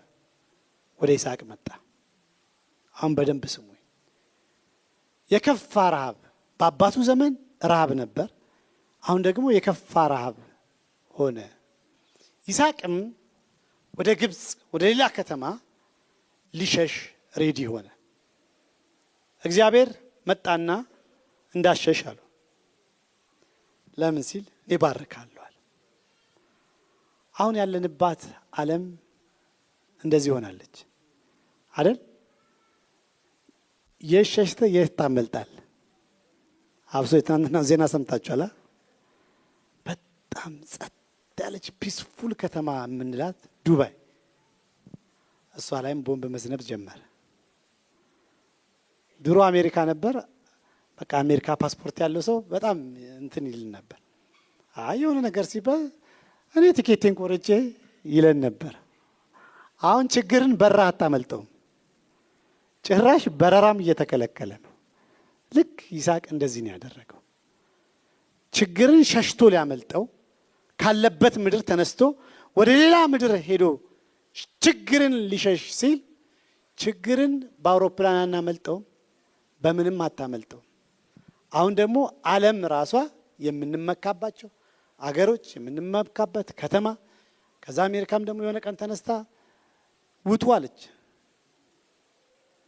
ወደ ይስሐቅ መጣ። አሁን በደንብ ስሙኝ። የከፋ ረሃብ በአባቱ ዘመን ረሃብ ነበር። አሁን ደግሞ የከፋ ረሃብ ሆነ። ይስሐቅም ወደ ግብፅ ወደ ሌላ ከተማ ሊሸሽ ሬዲ ሆነ። እግዚአብሔር መጣና እንዳሸሽ አለው። ለምን ሲል ይባርካለሁ አለ። አሁን ያለንባት ዓለም እንደዚህ ሆናለች አይደል? የሸሽተ የት ታመልጣል? አብሶ የትናንትና ዜና ሰምታችኋል። በጣም ጸጥ ያለች ፒስፉል ከተማ የምንላት ዱባይ፣ እሷ ላይም ቦምብ መዝነብ ጀመረ። ድሮ አሜሪካ ነበር። በቃ አሜሪካ ፓስፖርት ያለው ሰው በጣም እንትን ይል ነበር። የሆነ ነገር ሲባል እኔ ቲኬቴን ቆርጬ ይለን ነበር። አሁን ችግርን በረራ አታመልጠውም። ጭራሽ በረራም እየተከለከለ ነው። ልክ ይስሐቅ እንደዚህ ነው ያደረገው። ችግርን ሸሽቶ ሊያመልጠው ካለበት ምድር ተነስቶ ወደ ሌላ ምድር ሄዶ ችግርን ሊሸሽ ሲል ችግርን በአውሮፕላን አናመልጠውም፣ በምንም አታመልጠውም። አሁን ደግሞ ዓለም ራሷ የምንመካባቸው አገሮች የምንመካበት ከተማ፣ ከዛ አሜሪካም ደግሞ የሆነ ቀን ተነስታ ውጡ አለች።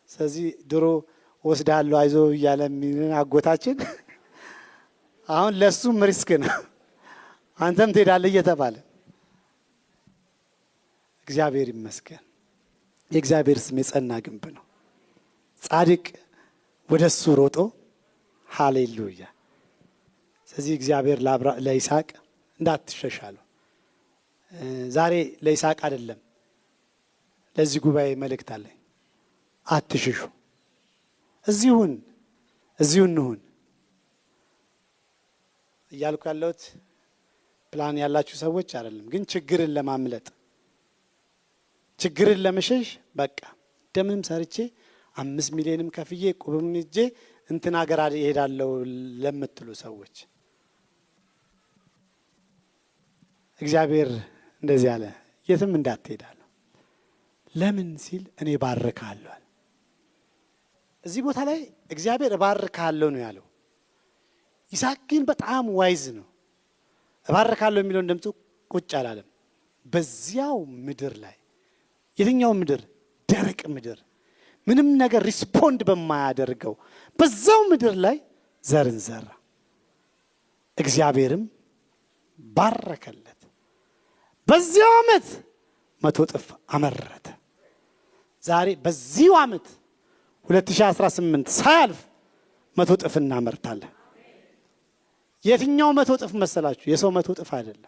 ስለዚህ ድሮ ወስዳለሁ አይዞ እያለ የሚልን አጎታችን አሁን ለሱም ሪስክ ነው። አንተም ትሄዳለህ እየተባለ እግዚአብሔር ይመስገን። የእግዚአብሔር ስም የጸና ግንብ ነው። ጻድቅ ወደሱ ሮጦ ሃሌሉያ። ስለዚህ እግዚአብሔር ለይስሐቅ እንዳትሸሻሉ፣ ዛሬ ለይስሐቅ አይደለም ለዚህ ጉባኤ መልእክት አለኝ። አትሽሹ። እዚሁን እንሁን እያልኩ ያለሁት ፕላን ያላችሁ ሰዎች አይደለም፣ ግን ችግርን ለማምለጥ ችግርን ለመሸሽ በቃ ደምንም ሰርቼ 5 ሚሊዮንም ከፍዬ ቁብም ይዤ እንትን ሀገር እሄዳለሁ ለምትሉ ሰዎች እግዚአብሔር እንደዚህ አለ፣ የትም እንዳትሄዳለሁ። ለምን ሲል እኔ ባርካለሁ። እዚህ ቦታ ላይ እግዚአብሔር እባርካለሁ ነው ያለው። ይስሐቅ ግን በጣም ዋይዝ ነው። እባርካለሁ የሚለውን ድምፁ ቁጭ አላለም። በዚያው ምድር ላይ የትኛው ምድር? ደረቅ ምድር፣ ምንም ነገር ሪስፖንድ በማያደርገው በዛው ምድር ላይ ዘርን ዘራ። እግዚአብሔርም ባረከለት። በዚያው ዓመት 100 እጥፍ አመረተ። ዛሬ በዚሁ ዓመት 2018 ሳያልፍ 100 እጥፍ እናመርታለን። የትኛው 100 እጥፍ መሰላችሁ? የሰው 100 እጥፍ አይደለም።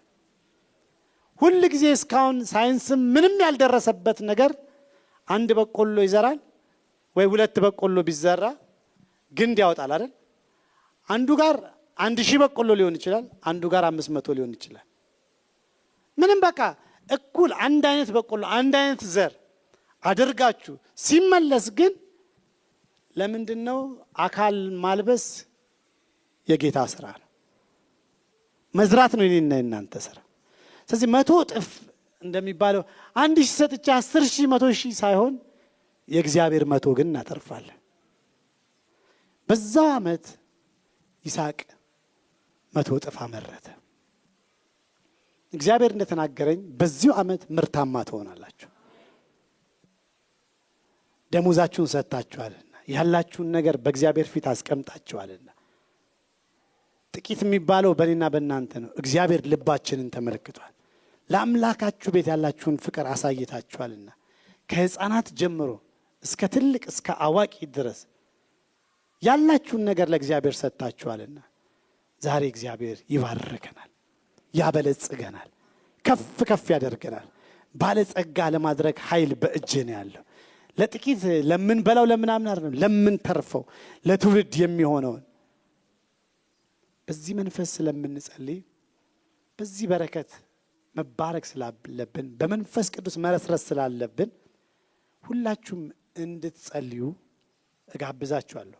ሁል ጊዜ እስካሁን ሳይንስም ምንም ያልደረሰበት ነገር አንድ በቆሎ ይዘራል ወይ 2 በቆሎ ቢዘራ ግንድ ያወጣል አይደል? አንዱ ጋር 1000 በቆሎ ሊሆን ይችላል፣ አንዱ ጋር 500 ሊሆን ይችላል። ምንም በቃ እኩል አንድ አይነት በቆሎ አንድ አይነት ዘር አድርጋችሁ ሲመለስ ግን ለምንድነው? አካል ማልበስ የጌታ ስራ ነው። መዝራት ነው የኔና የናንተ ስራ። ስለዚህ 100 እጥፍ እንደሚባለው 1000 ሰጥቼ 10,000 100,000 ሳይሆን የእግዚአብሔር 100 ግን እናተርፋለን። በዛው ዓመት ይስሐቅ 100 እጥፍ አመረተ። እግዚአብሔር እንደተናገረኝ በዚሁ ዓመት ምርታማ ትሆናላችሁ። ደሞዛችሁን ሰጥታችኋልና ያላችሁን ነገር በእግዚአብሔር ፊት አስቀምጣችኋልና ጥቂት የሚባለው በእኔና በእናንተ ነው። እግዚአብሔር ልባችንን ተመልክቷል። ለአምላካችሁ ቤት ያላችሁን ፍቅር አሳይታችኋልና ከሕፃናት ጀምሮ እስከ ትልቅ እስከ አዋቂ ድረስ ያላችሁን ነገር ለእግዚአብሔር ሰጥታችኋልና ዛሬ እግዚአብሔር ይባርከናል፣ ያበለጽገናል፣ ከፍ ከፍ ያደርገናል። ባለጸጋ ለማድረግ ኃይል በእጅ ነው ያለው። ለጥቂት ለምንበላው ለምናምን አይደለም፣ ለምንተርፈው ለትውልድ የሚሆነውን በዚህ መንፈስ ስለምንጸልይ በዚህ በረከት መባረክ ስላለብን በመንፈስ ቅዱስ መረስረስ ስላለብን ሁላችሁም እንድትጸልዩ እጋብዛችኋለሁ።